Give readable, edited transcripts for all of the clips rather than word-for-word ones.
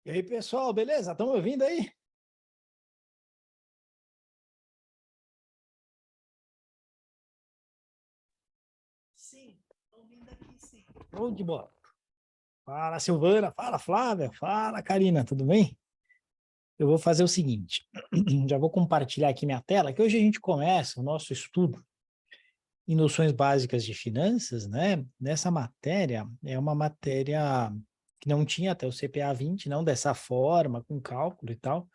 E aí, pessoal, beleza? Estão me ouvindo aí? Sim, estou ouvindo aqui, sim. Show de bola. Fala, Silvana. Fala, Flávia. Fala, Karina. Tudo bem? Eu vou fazer o seguinte. Já vou compartilhar aqui minha tela, que hoje a gente começa o nosso estudo em noções básicas de finanças, né? Nessa matéria, é uma matéria que não tinha até o CPA 20, não dessa forma, com cálculo e tal.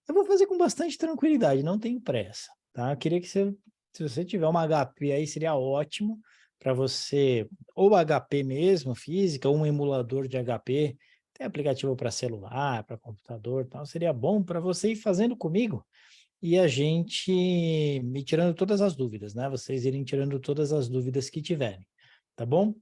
Eu vou fazer com bastante tranquilidade, não tenho pressa, tá? Eu queria que se você tiver uma HP aí, seria ótimo para você, ou HP mesmo, física, ou um emulador de HP, tem aplicativo para celular, para computador e tal, seria bom para você ir fazendo comigo e a gente ir tirando todas as dúvidas, né? Vocês irem tirando todas as dúvidas que tiverem, tá bom?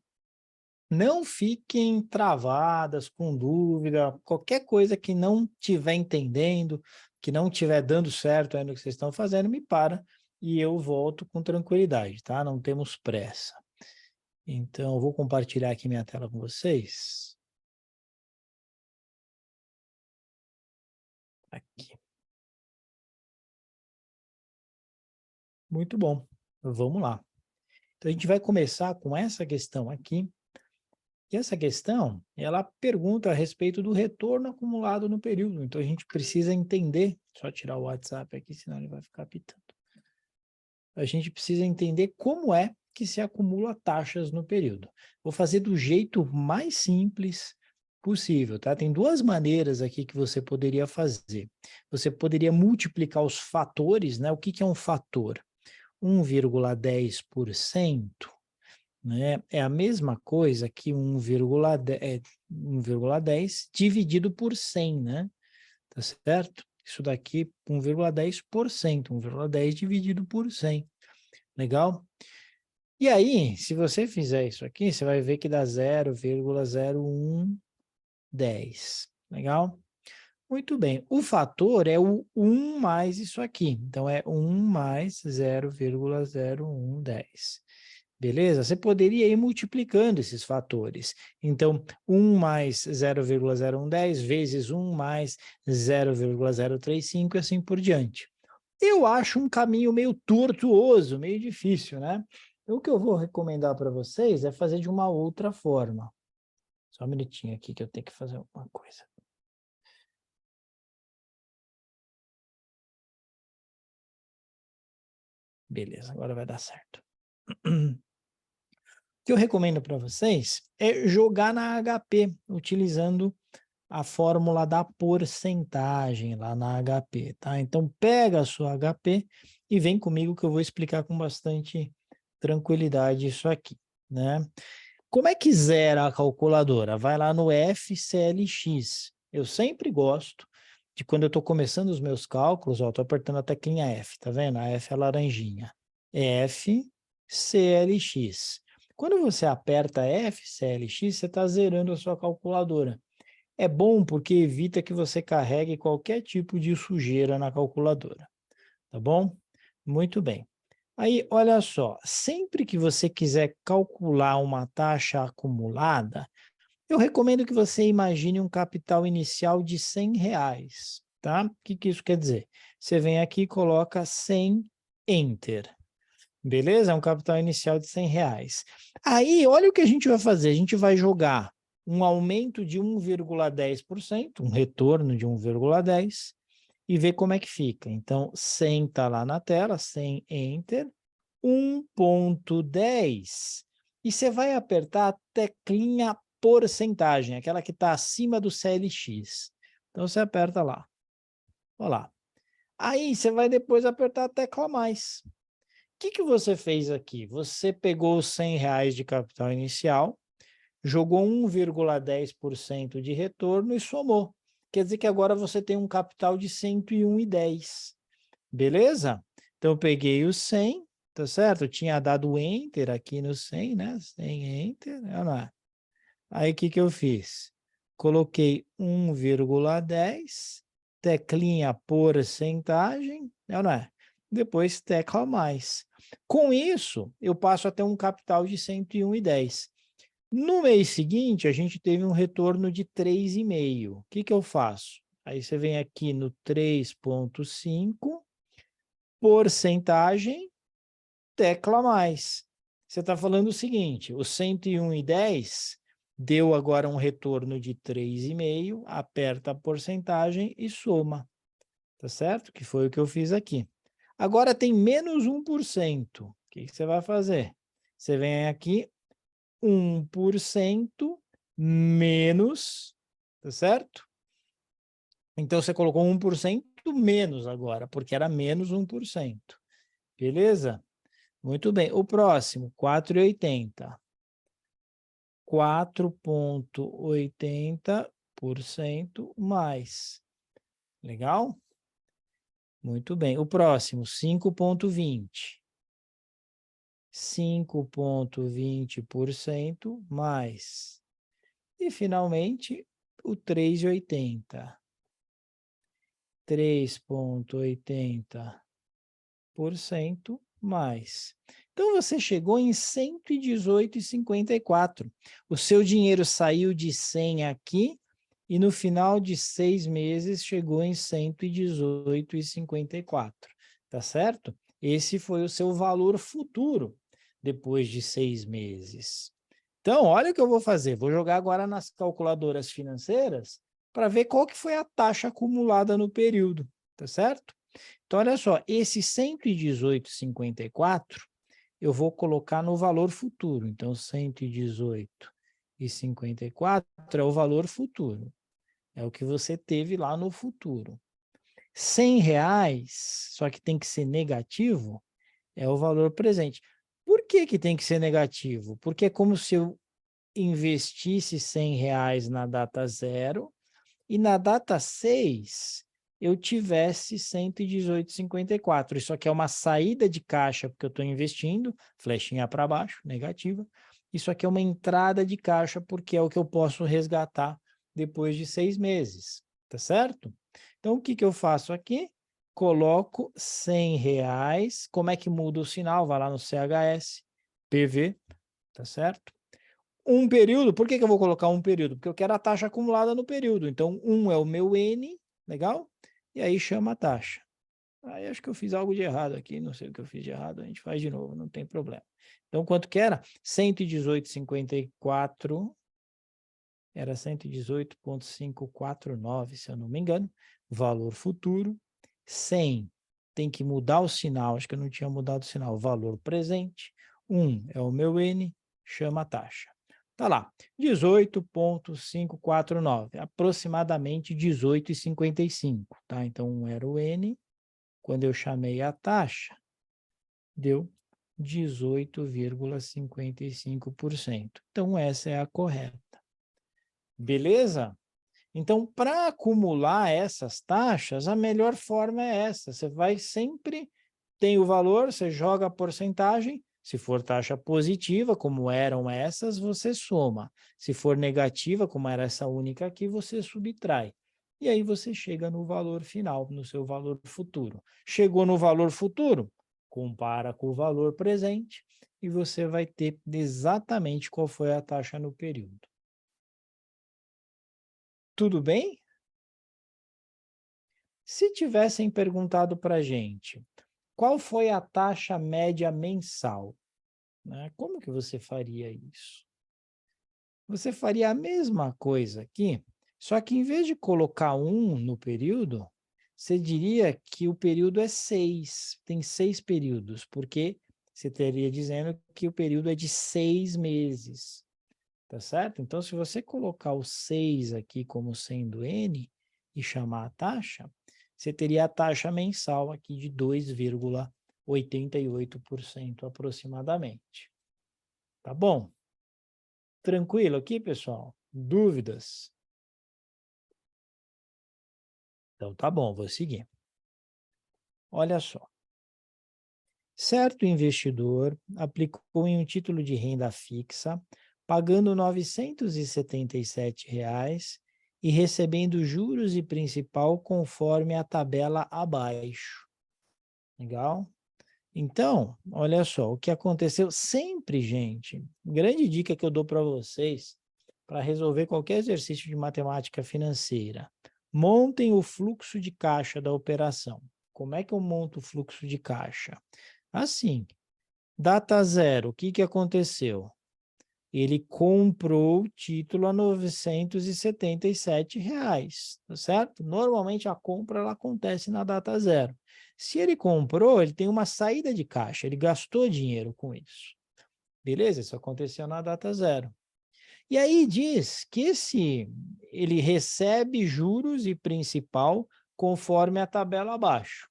Não fiquem travadas com dúvida, qualquer coisa que não estiver entendendo, que não estiver dando certo aí no que vocês estão fazendo, me para e eu volto com tranquilidade, tá? Não temos pressa. Então, eu vou compartilhar aqui minha tela com vocês. Aqui. Muito bom. Vamos lá. Então, a gente vai começar com essa questão aqui. E essa questão, ela pergunta a respeito do retorno acumulado no período. Então, a gente precisa entender, só tirar o WhatsApp aqui, senão ele vai ficar pitando. A gente precisa entender como é que se acumula taxas no período. Vou fazer do jeito mais simples possível, tá? Tem duas maneiras aqui que você poderia fazer. Você poderia multiplicar os fatores, né? O que é um fator? 1,10%, né? É a mesma coisa que 1,10 dividido por 100, né? Tá certo? Isso daqui, 1,10%, 1,10 dividido por 100. Legal? E aí, se você fizer isso aqui, você vai ver que dá 0,0110. Legal? Muito bem. O fator é o 1 mais isso aqui. Então, é 1 mais 0,0110. Beleza? Você poderia ir multiplicando esses fatores. Então, 1 mais 0,0110 vezes 1 mais 0,035 e assim por diante. Eu acho um caminho meio tortuoso, meio difícil, né? O que eu vou recomendar para vocês é fazer de uma outra forma. Só um minutinho aqui que eu tenho que fazer alguma coisa. Beleza, agora vai dar certo. O que eu recomendo para vocês é jogar na HP, utilizando a fórmula da porcentagem lá na HP, tá? Então, pega a sua HP e vem comigo que eu vou explicar com bastante tranquilidade isso aqui, né? Como é que zera a calculadora? Vai lá no FCLX. Eu sempre gosto de quando eu estou começando os meus cálculos, ó, estou apertando a teclinha F, tá vendo? A F é a laranjinha. FCLX. Quando você aperta FCLX, você está zerando a sua calculadora. É bom porque evita que você carregue qualquer tipo de sujeira na calculadora, tá bom? Muito bem. Aí, olha só, sempre que você quiser calcular uma taxa acumulada, eu recomendo que você imagine um capital inicial de R$ 100, tá? O que isso quer dizer? Você vem aqui e coloca 100, Enter. Beleza? É um capital inicial de R$ 100. Aí, olha o que a gente vai fazer. A gente vai jogar um aumento de 1,10%, um retorno de 1,10%, e ver como é que fica. Então, 100 está lá na tela, 100, Enter, 1,10. E você vai apertar a teclinha porcentagem, aquela que está acima do CLX. Então, você aperta lá. Olha lá. Aí, você vai depois apertar a tecla mais. O que você fez aqui? Você pegou os R$ 100 de capital inicial, jogou 1,10% de retorno e somou. Quer dizer que agora você tem um capital de 101,10. Beleza? Então, eu peguei o 100, tá certo? Eu tinha dado Enter aqui no 100, né? 100, Enter, olha lá. Aí, o que eu fiz? Coloquei 1,10, teclinha porcentagem, não é? Depois tecla mais. Com isso, eu passo a ter um capital de 101,10. No mês seguinte, a gente teve um retorno de 3,5. O que eu faço? Aí você vem aqui no 3,5, porcentagem, tecla mais. Você está falando o seguinte, o 101,10 deu agora um retorno de 3,5, aperta a porcentagem e soma, tá certo? Que foi o que eu fiz aqui. Agora tem menos 1%. O que você vai fazer? Você vem aqui, 1% menos, tá certo? Então, você colocou 1% menos agora, porque era menos 1%. Beleza? Muito bem. O próximo, 4,80. 4,80% mais. Legal? Muito bem. O próximo, 5,20. 5,20% mais. E, finalmente, o 3,80. 3,80% mais. Então, você chegou em 118,54. O seu dinheiro saiu de 100 aqui e no final de 6 meses chegou em 118,54. Tá certo? Esse foi o seu valor futuro depois de 6 meses. Então, olha o que eu vou fazer. Vou jogar agora nas calculadoras financeiras para ver qual que foi a taxa acumulada no período. Tá certo? Então, olha só, esse 118,54 eu vou colocar no valor futuro. Então, 118,54 é o valor futuro. É o que você teve lá no futuro. R$ 100, só que tem que ser negativo, é o valor presente. Por que que tem que ser negativo? Porque é como se eu investisse R$ 100 na data 0 e na data 6 eu tivesse 118,54. Isso aqui é uma saída de caixa, porque eu estou investindo, flechinha para baixo, negativa. Isso aqui é uma entrada de caixa, porque é o que eu posso resgatar depois de 6 meses, tá certo? Então, o que eu faço aqui? Coloco R$ 100. Como é que muda o sinal? Vai lá no CHS, PV, tá certo? Um período, por que eu vou colocar um período? Porque eu quero a taxa acumulada no período. Então, 1 é o meu N, legal? E aí chama a taxa. Aí acho que eu fiz algo de errado aqui, não sei o que eu fiz de errado, a gente faz de novo, não tem problema. Então, quanto que era? 118,54, era 118,549, se eu não me engano, valor futuro. 100, tem que mudar o sinal, acho que eu não tinha mudado o sinal, valor presente. 1 é o meu N, chama a taxa. Tá lá, 18,549, aproximadamente 18,55, tá? Então, 1 era o N, quando eu chamei a taxa, deu 18,55%. Então, essa é a correta. Beleza? Então, para acumular essas taxas, a melhor forma é essa. Você vai sempre, tem o valor, você joga a porcentagem, se for taxa positiva, como eram essas, você soma. Se for negativa, como era essa única aqui, você subtrai. E aí você chega no valor final, no seu valor futuro. Chegou no valor futuro? Compara com o valor presente e você vai ter exatamente qual foi a taxa no período. Tudo bem? Se tivessem perguntado para a gente, qual foi a taxa média mensal? Né? Como que você faria isso? Você faria a mesma coisa aqui, só que em vez de colocar 1 no período, você diria que o período é 6, tem 6 períodos, porque você estaria dizendo que o período é de 6 meses, tá certo? Então, se você colocar o 6 aqui como sendo N e chamar a taxa, você teria a taxa mensal aqui de 2,88% aproximadamente. Tá bom? Tranquilo aqui, pessoal? Dúvidas? Então, tá bom, vou seguir. Olha só. Certo investidor aplicou em um título de renda fixa, pagando R$ 977 e recebendo juros e principal conforme a tabela abaixo. Legal? Então, olha só, o que aconteceu sempre, gente, grande dica que eu dou para vocês para resolver qualquer exercício de matemática financeira. Montem o fluxo de caixa da operação. Como é que eu monto o fluxo de caixa? Assim, data zero, o que que aconteceu? Ele comprou o título a R$ 977, tá certo? Normalmente a compra ela acontece na data zero. Se ele comprou, ele tem uma saída de caixa, ele gastou dinheiro com isso. Beleza? Isso aconteceu na data zero. E aí diz que ele recebe juros e principal conforme a tabela abaixo.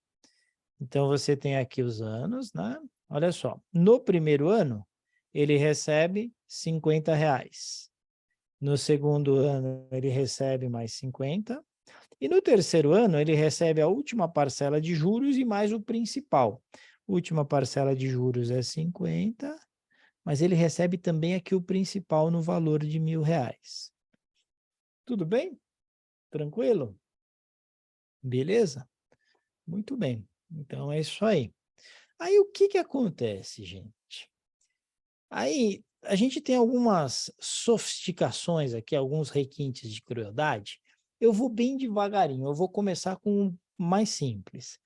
Então, você tem aqui os anos, né? Olha só, no primeiro ano, ele recebe R$ 50. No segundo ano, ele recebe mais 50. E no terceiro ano, ele recebe a última parcela de juros e mais o principal. Última parcela de juros é 50, mas ele recebe também aqui o principal no valor de R$ 1.000. Tudo bem? Tranquilo? Beleza? Muito bem. Então, é isso aí. Aí, o que que acontece, gente? Aí, a gente tem algumas sofisticações aqui, alguns requintes de crueldade. Eu vou bem devagarinho, eu vou começar com o mais simples.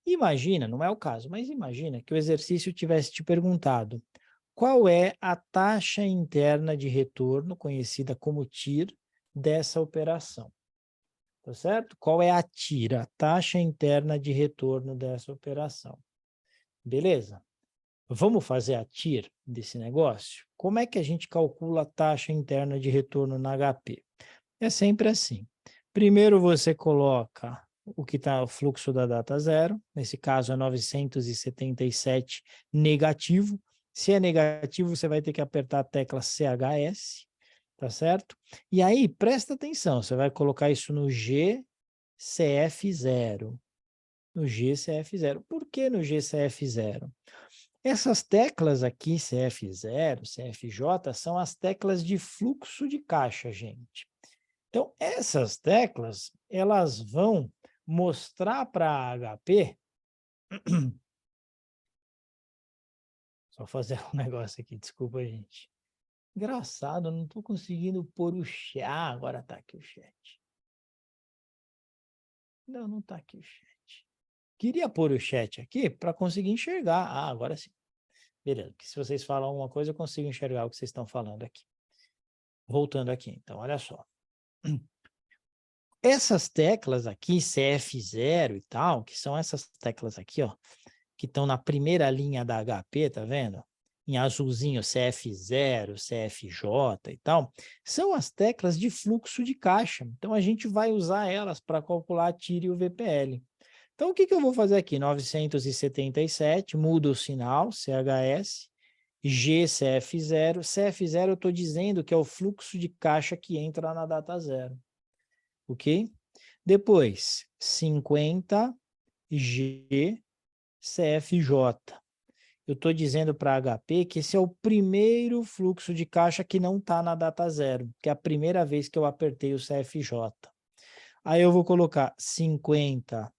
Imagina, não é o caso, mas imagina que o exercício tivesse te perguntado qual é a taxa interna de retorno, conhecida como TIR, dessa operação. Tá certo? Qual é a TIR, a taxa interna de retorno dessa operação? Beleza? Vamos fazer a TIR desse negócio? Como é que a gente calcula a taxa interna de retorno na HP? É sempre assim. Primeiro você coloca o que está o fluxo da data zero, nesse caso é 977 negativo. Se é negativo, você vai ter que apertar a tecla CHS, tá certo? E aí, presta atenção, você vai colocar isso no GCF0. No GCF0. Por que no GCF0? Essas teclas aqui, CF0, CFJ, são as teclas de fluxo de caixa, gente. Então, essas teclas, elas vão mostrar para a HP... Só fazer um negócio aqui, desculpa, gente. Engraçado, eu não estou conseguindo pôr o chat. Ah, agora está aqui o chat. Não está aqui o chat. Queria pôr o chat aqui para conseguir enxergar. Ah, agora sim. Beleza, porque se vocês falam alguma coisa, eu consigo enxergar o que vocês estão falando aqui. Voltando aqui, então, olha só. Essas teclas aqui, CF0 e tal, que são essas teclas aqui, ó, que estão na primeira linha da HP, tá vendo? Em azulzinho, CF0, CFJ e tal, são as teclas de fluxo de caixa. Então, a gente vai usar elas para calcular a TIR e o VPL. Então, o que que eu vou fazer aqui? 977, muda o sinal, CHS, GCF0. CF0 eu estou dizendo que é o fluxo de caixa que entra na data zero. Ok? Depois, 50 GCFJ. Eu estou dizendo para a HP que esse é o primeiro fluxo de caixa que não está na data zero, que é a primeira vez que eu apertei o CFJ. Aí eu vou colocar 50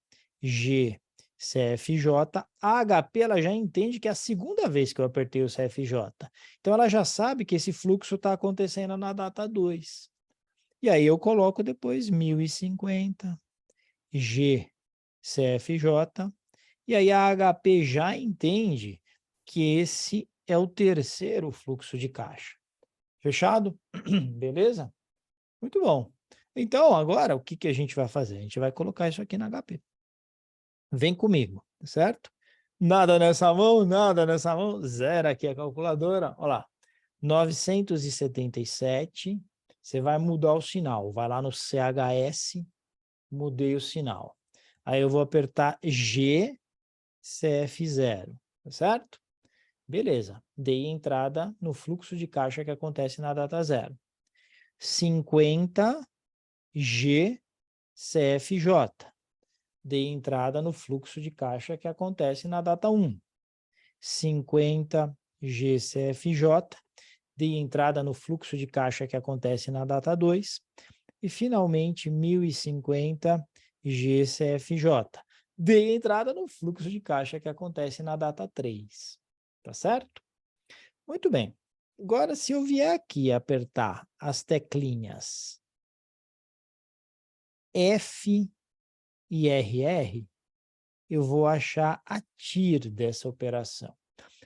GCFJ. A HP ela já entende que é a segunda vez que eu apertei o CFJ. Então ela já sabe que esse fluxo está acontecendo na data 2. E aí eu coloco depois 1050 GCFJ, e aí a HP já entende que esse é o terceiro fluxo de caixa. Fechado? Beleza? Muito bom. Então, agora, o que que a gente vai fazer? A gente vai colocar isso aqui na HP. Vem comigo, certo? Nada nessa mão, nada nessa mão. Zero aqui a calculadora. Olha lá. 977. Você vai mudar o sinal. Vai lá no CHS, mudei o sinal. Aí eu vou apertar GCF0, tá certo? Beleza, dei entrada no fluxo de caixa que acontece na data zero. 50 GCFJ, dei entrada no fluxo de caixa que acontece na data 1. 50 GCFJ, dei entrada no fluxo de caixa que acontece na data 2. E, finalmente, 1050 GCFJ. dei entrada no fluxo de caixa que acontece na data 3. Tá certo? Muito bem. Agora, se eu vier aqui apertar as teclinhas F e RR, eu vou achar a TIR dessa operação.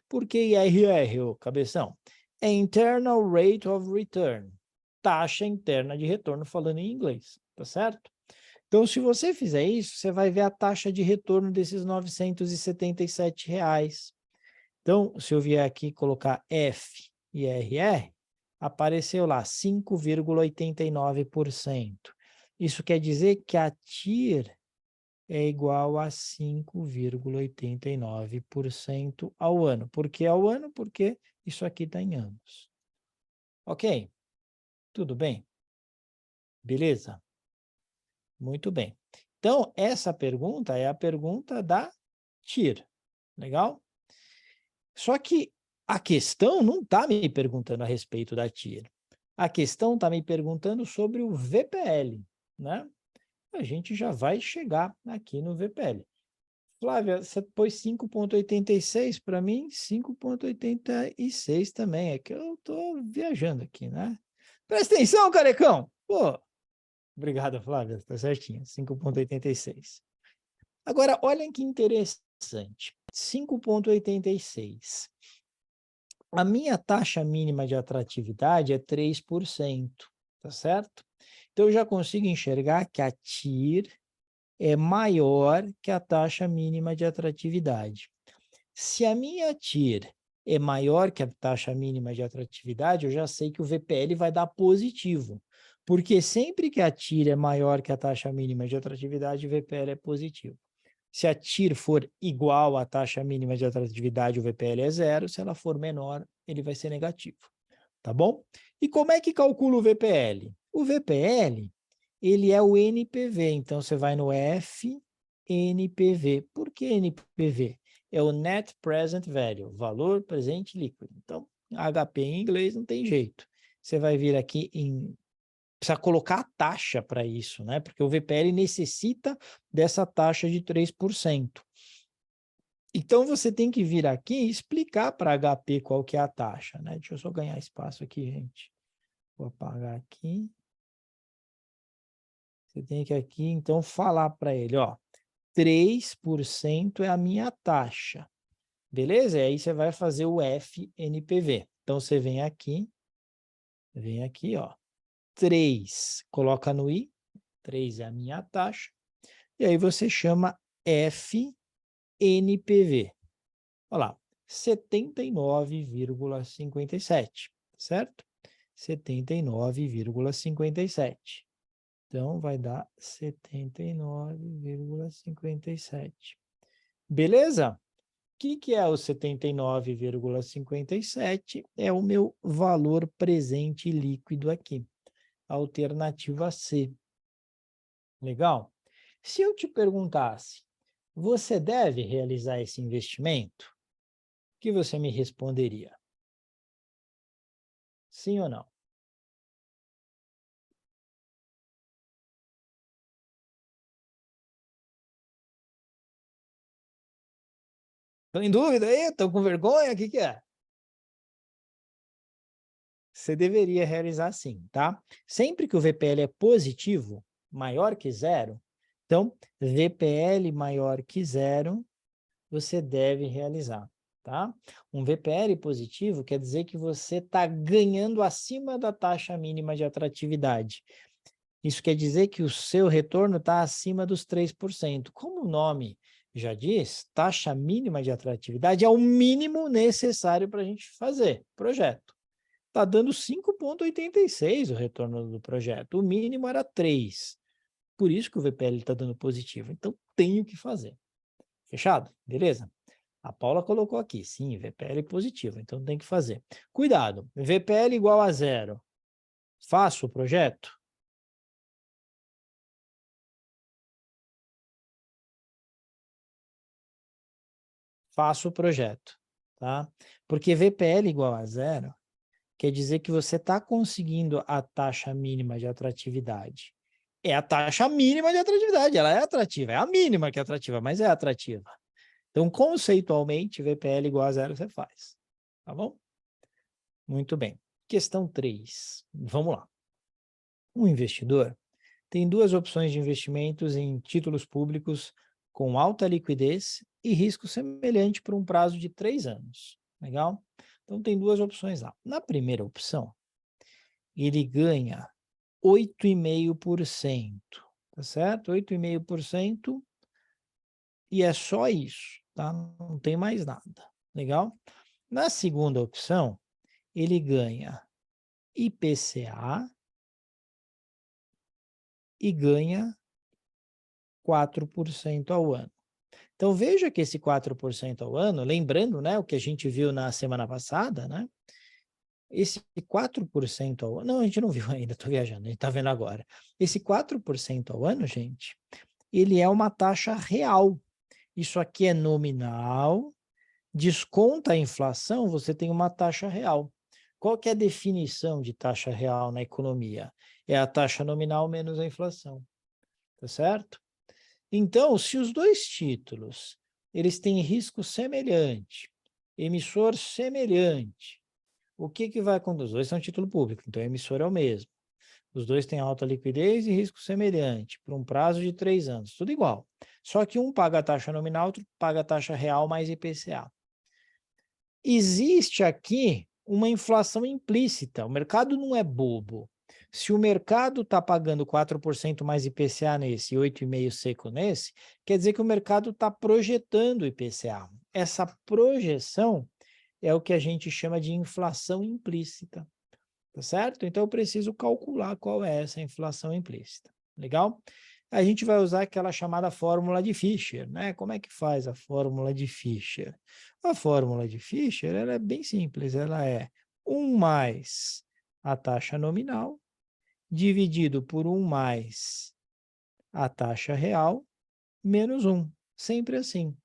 Por que IRR, ô cabeção? É Internal Rate of Return, taxa interna de retorno falando em inglês, tá certo? Então, se você fizer isso, você vai ver a taxa de retorno desses R$ 977. Então, se eu vier aqui colocar F e RR, apareceu lá 5,89%. Isso quer dizer que a TIR é igual a 5,89% ao ano. Por que ao ano? Porque isso aqui está em anos. Ok? Tudo bem? Beleza? Muito bem. Então, essa pergunta é a pergunta da TIR. Legal? Só que a questão não está me perguntando a respeito da TIR. A questão está me perguntando sobre o VPL, né? A gente já vai chegar aqui no VPL. Flávia, você pôs 5,86 para mim, 5,86 também. É que eu estou viajando aqui, né? Presta atenção, carecão! Pô, obrigado, Flávia, está certinho, 5,86. Agora, olhem que interessante. 5,86. A minha taxa mínima de atratividade é 3%, tá certo? Então, eu já consigo enxergar que a TIR é maior que a taxa mínima de atratividade. Se a minha TIR é maior que a taxa mínima de atratividade, eu já sei que o VPL vai dar positivo, porque sempre que a TIR é maior que a taxa mínima de atratividade, o VPL é positivo. Se a TIR for igual à taxa mínima de atratividade, o VPL é zero. Se ela for menor, ele vai ser negativo. Tá bom? E como é que calcula o VPL? O VPL, ele é o NPV. Então, você vai no FNPV. Por que NPV? É o Net Present Value, valor presente líquido. Então, HP em inglês não tem jeito. Você vai vir aqui em... Precisa colocar a taxa para isso, né? Porque o VPL necessita dessa taxa de 3%. Então, você tem que vir aqui e explicar para HP qual que é a taxa, né? Deixa eu só ganhar espaço aqui, gente. Vou apagar aqui. Você tem que aqui, então, falar para ele, ó, 3% é a minha taxa. Beleza? E aí você vai fazer o FNPV. Então, você vem aqui, ó, 3, coloca no I, 3 é a minha taxa, e aí você chama FNPV. Olha lá, 79,57, certo? 79,57. Então, vai dar 79,57. Beleza? O que é o 79,57? É o meu valor presente líquido aqui. Alternativa C. Legal? Se eu te perguntasse, você deve realizar esse investimento? O que você me responderia? Sim ou não? Estou em dúvida aí? Estou com vergonha? O que é? Você deveria realizar sim, tá? Sempre que o VPL é positivo, maior que zero, então, VPL maior que zero, você deve realizar, tá? Um VPL positivo quer dizer que você está ganhando acima da taxa mínima de atratividade. Isso quer dizer que o seu retorno está acima dos 3%. Como o nome já diz, taxa mínima de atratividade é o mínimo necessário para a gente fazer projeto. Está dando 5,86 o retorno do projeto. O mínimo era 3. Por isso que o VPL está dando positivo. Então, tenho que fazer. Fechado? Beleza? A Paula colocou aqui, sim, VPL positivo, então tem que fazer. Cuidado, VPL igual a zero. Faço o projeto? Faço o projeto, tá? Porque VPL igual a zero quer dizer que você está conseguindo a taxa mínima de atratividade. é a taxa mínima de atratividade, ela é atrativa, é a mínima que é atrativa, mas é atrativa. Então, conceitualmente, VPL igual a zero você faz, tá bom? Muito bem. Questão 3, vamos lá. Um investidor tem duas opções de investimentos em títulos públicos com alta liquidez e risco semelhante por um prazo de 3 anos. Legal? Então, tem duas opções lá. Na primeira opção, ele ganha 8,5%, tá certo? 8,5% e é só isso, tá? Não tem mais nada. Legal? Na segunda opção, ele ganha IPCA e ganha 4% ao ano. Então, veja que esse 4% ao ano, lembrando, né, o que a gente viu na semana passada, né? Esse 4% ao ano, não, a gente não viu ainda, estou viajando, a gente está vendo agora. Esse 4% ao ano, gente, ele é uma taxa real. Isso aqui é nominal, desconta a inflação, você tem uma taxa real. Qual que é a definição de taxa real na economia? É a taxa nominal menos a inflação, tá certo? Então, se os dois títulos, eles têm risco semelhante, emissor semelhante, o que vai acontecer? Os dois são título público, então o emissor é o mesmo. Os dois têm alta liquidez e risco semelhante, por um prazo de 3 anos, tudo igual. Só que um paga a taxa nominal, outro paga a taxa real mais IPCA. Existe aqui uma inflação implícita, o mercado não é bobo. Se o mercado está pagando 4% mais IPCA nesse e 8,5% seco nesse, quer dizer que o mercado está projetando o IPCA. Essa projeção é o que a gente chama de inflação implícita, tá certo? Então eu preciso calcular qual é essa inflação implícita. Legal? A gente vai usar aquela chamada fórmula de Fischer, né? Como é que faz a fórmula de Fischer? A fórmula de Fischer, ela é bem simples, ela é 1 mais a taxa nominal dividido por 1 mais a taxa real menos 1. Sempre assim.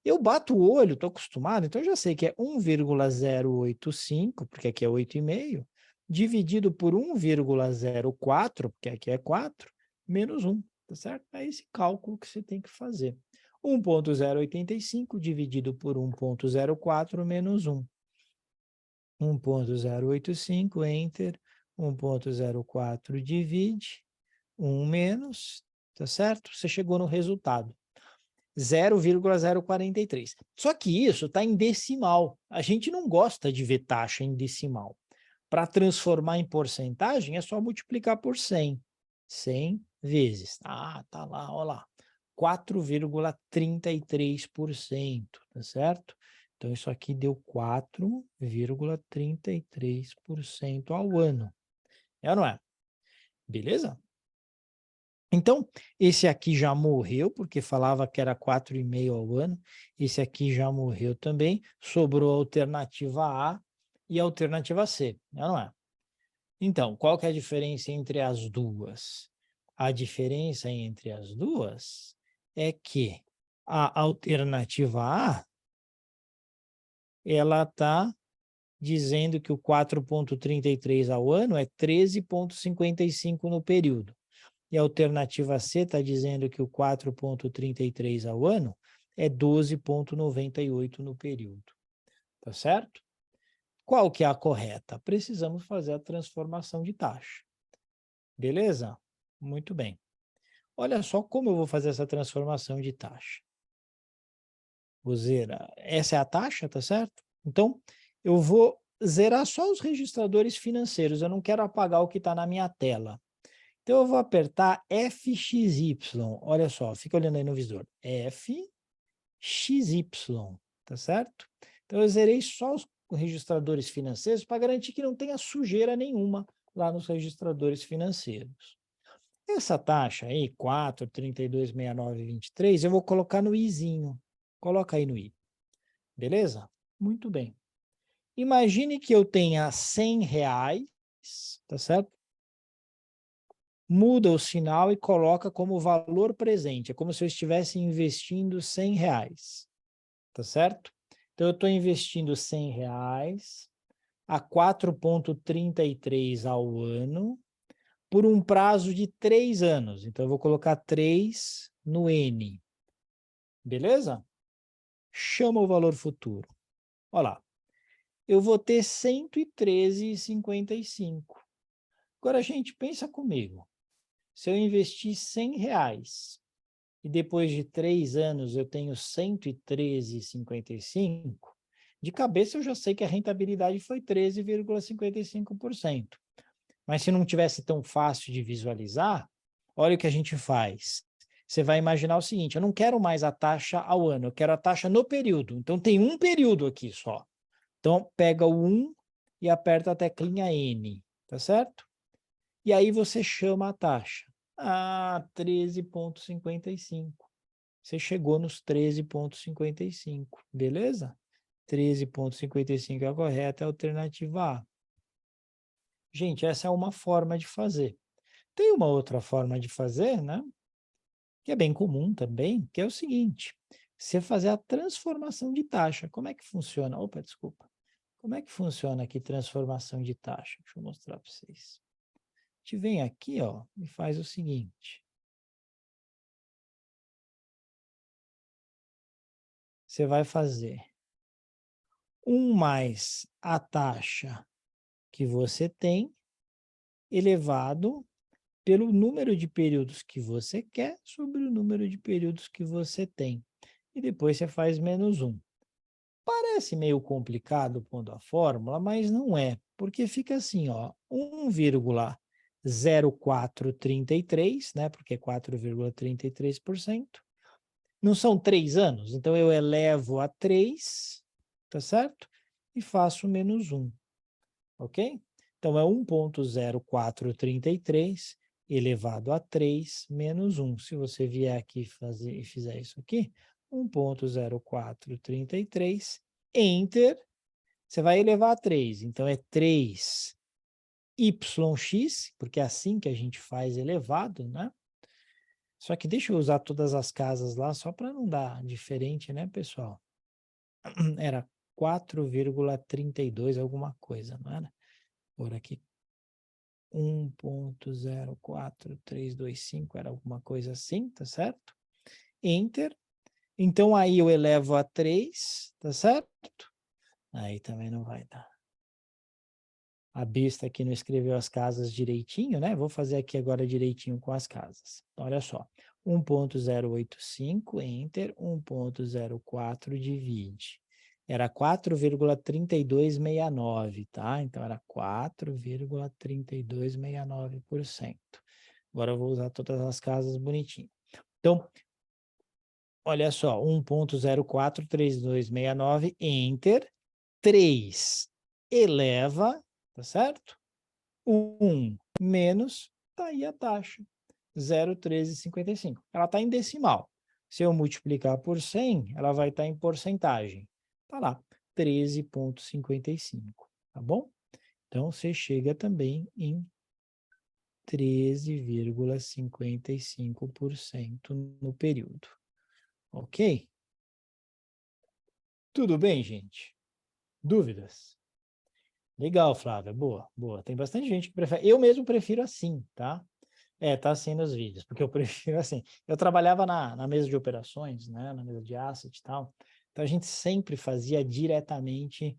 Eu bato o olho, estou acostumado, então eu já sei que é 1,085, porque aqui é 8,5, dividido por 1,04, porque aqui é 4, menos 1, tá certo? É esse cálculo que você tem que fazer. 1,085 dividido por 1,04 menos 1. 1,085, enter, 1,04 divide, 1 menos, tá certo? Você chegou no resultado. 0,043. Só que isso está em decimal. A gente não gosta de ver taxa em decimal. Para transformar em porcentagem, é só multiplicar por 100. 100 vezes. Ah, tá lá, olha lá. 4,33%, tá certo? Então, isso aqui deu 4,33% ao ano. É ou não é? Beleza? Então, esse aqui já morreu, porque falava que era 4,5 ao ano. Esse aqui já morreu também. Sobrou a alternativa A e a alternativa C, não é? Então, qual que é a diferença entre as duas? A diferença entre as duas é que a alternativa A, ela está dizendo que o 4,33 ao ano é 13,55 no período. E a alternativa C está dizendo que o 4,33 ao ano é 12,98 no período. Tá certo? Qual que é a correta? Precisamos fazer a transformação de taxa. Beleza? Muito bem. Olha só como eu vou fazer essa transformação de taxa. Vou zerar. Essa é a taxa, tá certo? Então, eu vou zerar só os registradores financeiros. Eu não quero apagar o que está na minha tela. Então, eu vou apertar FXY. Olha só, fica olhando aí no visor. FXY, tá certo? Então, eu zerei só os registradores financeiros para garantir que não tenha sujeira nenhuma lá nos registradores financeiros. Essa taxa aí, 4,326923, eu vou colocar no izinho. Coloca aí no i. Beleza? Muito bem. Imagine que eu tenha R$100, tá certo? Muda o sinal e coloca como valor presente. É como se eu estivesse investindo R$100, tá certo? Então, eu estou investindo R$100 a 4,33 ao ano por um prazo de 3 anos. Então, eu vou colocar 3 no N. Beleza? Chama o valor futuro. Olha lá. Eu vou ter 113,55. Agora, gente, pensa comigo. Se eu investir R$ 100 e depois de 3 anos eu tenho 113,55, de cabeça eu já sei que a rentabilidade foi 13,55%. Mas se não tivesse tão fácil de visualizar, olha o que a gente faz. Você vai imaginar o seguinte, eu não quero mais a taxa ao ano, eu quero a taxa no período. Então, tem um período aqui só. Então, pega o 1 e aperta a teclinha N, tá certo? E aí você chama a taxa. 13,55. Você chegou nos 13,55, beleza? 13,55 é a correta, é a alternativa A. Gente, essa é uma forma de fazer. Tem uma outra forma de fazer, né? Que é bem comum também, que é o seguinte: você fazer a transformação de taxa. Como é que funciona? Opa, desculpa. Como é que funciona aqui transformação de taxa? Deixa eu mostrar para vocês. A gente vem aqui, ó, e faz o seguinte. Você vai fazer 1 mais a taxa que você tem, elevado pelo número de períodos que você quer sobre o número de períodos que você tem. E depois você faz menos 1. Parece meio complicado pondo a fórmula, mas não é, porque fica assim, ó, 1,0433, né, porque é 4,33%. Não são 3 anos, então eu elevo a 3, tá certo? E faço menos 1, ok? Então, é 1,0433 elevado a 3 menos 1. Se você vier aqui fazer e fizer isso aqui, 1,0433, Enter, você vai elevar a 3. Então, é 3 YX, porque é assim que a gente faz elevado, né? Só que deixa eu usar todas as casas lá, só para não dar diferente, né, pessoal? Era 4,32 alguma coisa, não era? Por aqui. 1,04325 era alguma coisa assim, tá certo? Enter. Então, aí eu elevo a 3, tá certo? Aí também não vai dar. A besta aqui não escreveu as casas direitinho, né? Vou fazer aqui agora direitinho com as casas. Olha só. 1,085, Enter. 1,04 divide. Era 4,3269, tá? Então, era 4,3269%. Agora eu vou usar todas as casas bonitinho. Então, olha só, 1,043269, Enter. 3 eleva, tá certo? 1 menos, tá aí a taxa, 0,1355. Ela está em decimal. Se eu multiplicar por 100, ela vai estar em porcentagem. Tá lá, 13,55, tá bom? Então, você chega também em 13,55% no período. Ok? Tudo bem, gente? Dúvidas? Legal, Flávia. Boa, boa. Tem bastante gente que prefere. Eu mesmo prefiro assim, tá? Tá assim nos vídeos, porque eu prefiro assim. Eu trabalhava na mesa de operações, né? Na mesa de asset e tal. Então, a gente sempre fazia diretamente,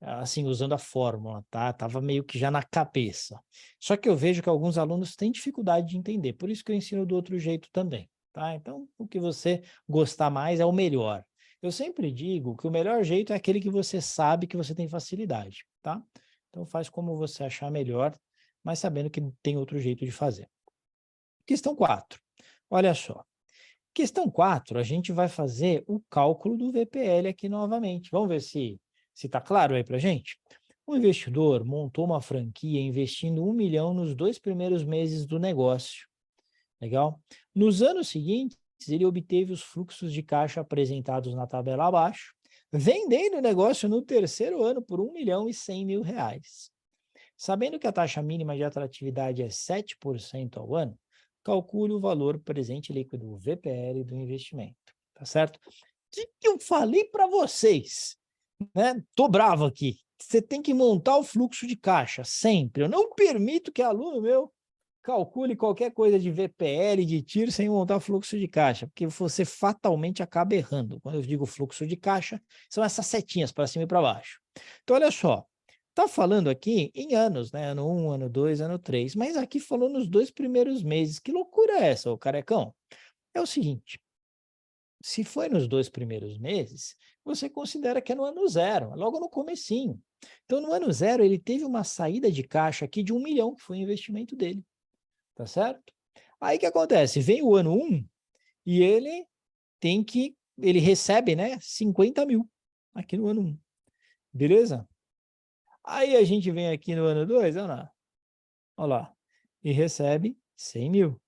assim, usando a fórmula, tá? Tava meio que já na cabeça. Só que eu vejo que alguns alunos têm dificuldade de entender. Por isso que eu ensino do outro jeito também, tá? Então, o que você gostar mais é o melhor. Eu sempre digo que o melhor jeito é aquele que você sabe que você tem facilidade, tá? Então, faz como você achar melhor, mas sabendo que tem outro jeito de fazer. Questão 4. Olha só. Questão 4, a gente vai fazer o cálculo do VPL aqui novamente. Vamos ver se está claro aí para a gente? O investidor montou uma franquia investindo 1 milhão nos 2 primeiros meses do negócio. Legal? Nos anos seguintes, ele obteve os fluxos de caixa apresentados na tabela abaixo, vendendo o negócio no terceiro ano por R$ 1.100.000. Sabendo que a taxa mínima de atratividade é 7% ao ano, calcule o valor presente líquido, o VPL do investimento, tá certo? O que eu falei para vocês? Né? Tô bravo aqui. Você tem que montar o fluxo de caixa, sempre. Eu não permito que aluno meu calcule qualquer coisa de VPL, de TIR, sem montar fluxo de caixa, porque você fatalmente acaba errando. Quando eu digo fluxo de caixa, são essas setinhas para cima e para baixo. Então, olha só, está falando aqui em anos, né? Ano 1, ano 2, ano 3, mas aqui falou nos 2 primeiros meses. Que loucura é essa, ô carecão? É o seguinte, se foi nos 2 primeiros meses, você considera que é no ano 0, logo no comecinho. Então, no ano 0, ele teve uma saída de caixa aqui de 1 milhão, que foi o investimento dele. Tá certo? Aí o que acontece? Vem o ano 1 e ele recebe, né, 50 mil aqui no ano 1. Beleza? Aí a gente vem aqui no ano 2, olha lá, e recebe 100 mil.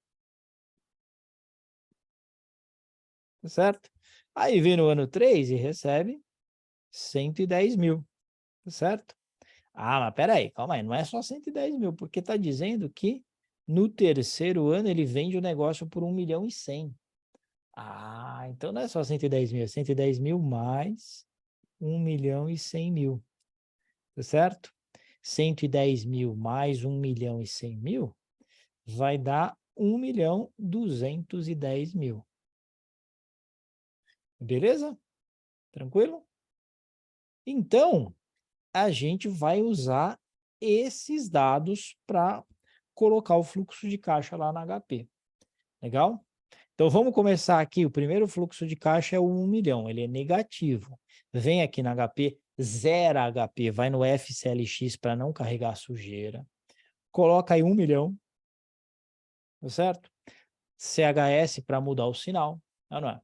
Tá certo? Aí vem no ano 3 e recebe 110 mil. Tá certo? Ah, mas peraí, calma aí, não é só 110 mil, porque está dizendo que no terceiro ano ele vende o negócio por 1 milhão e 100. Ah, então não é só 110 mil, é 110 mil mais 1 milhão e 100 mil, tá certo? 110 mil mais 1 milhão e 100 mil vai dar 1 milhão 210 mil. Beleza? Tranquilo? Então, a gente vai usar esses dados para colocar o fluxo de caixa lá na HP. Legal? Então, vamos começar aqui. O primeiro fluxo de caixa é o 1 milhão, ele é negativo. Vem aqui na HP, zera HP, vai no FCLX para não carregar sujeira. Coloca aí 1 milhão, tá certo? CHS para mudar o sinal, não é?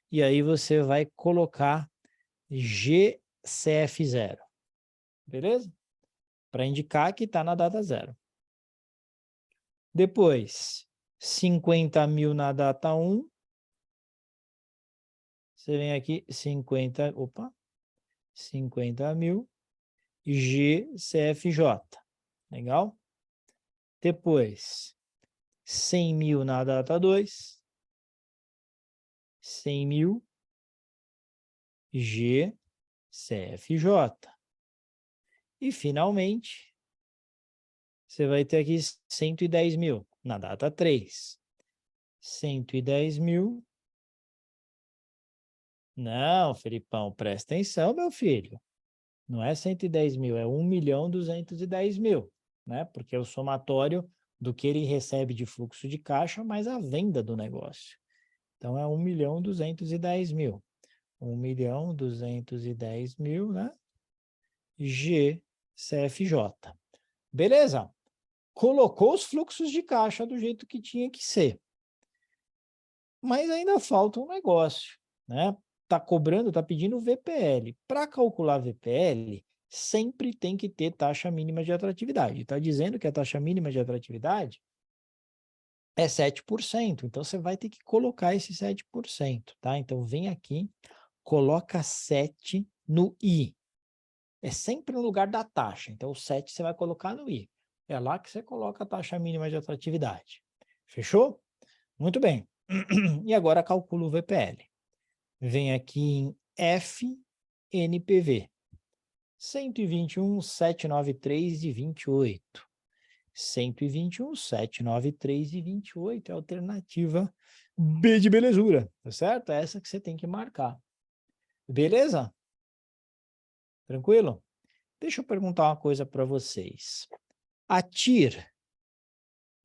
E aí você vai colocar GCF0, beleza? Para indicar que está na data 0. Depois, 50 mil na data 1. Você vem aqui, 50 mil GCFJ. Legal? Depois, 100 mil na data 2. 100 mil GCFJ. E, finalmente, você vai ter aqui 110 mil na data 3. 110 mil. Não, Felipão, presta atenção, meu filho. Não é 110 mil, é 1 milhão 210 mil, né? Porque é o somatório do que ele recebe de fluxo de caixa mais a venda do negócio. Então, é 1 milhão 210 mil. 1 milhão 210 mil, né? GCFJ. Beleza? Colocou os fluxos de caixa do jeito que tinha que ser. Mas ainda falta um negócio, né? Tá cobrando, tá pedindo VPL. Para calcular VPL, sempre tem que ter taxa mínima de atratividade. Está dizendo que a taxa mínima de atratividade é 7%. Então, você vai ter que colocar esse 7%, tá? Então, vem aqui, coloca 7 no I. É sempre no lugar da taxa. Então, o 7 você vai colocar no I. É lá que você coloca a taxa mínima de atratividade. Fechou? Muito bem. E agora calcula o VPL. Vem aqui em FNPV. 121.793,28. 121.793,28 é a alternativa B de belezura, tá certo? É essa que você tem que marcar. Beleza? Tranquilo? Deixa eu perguntar uma coisa para vocês. A TIR,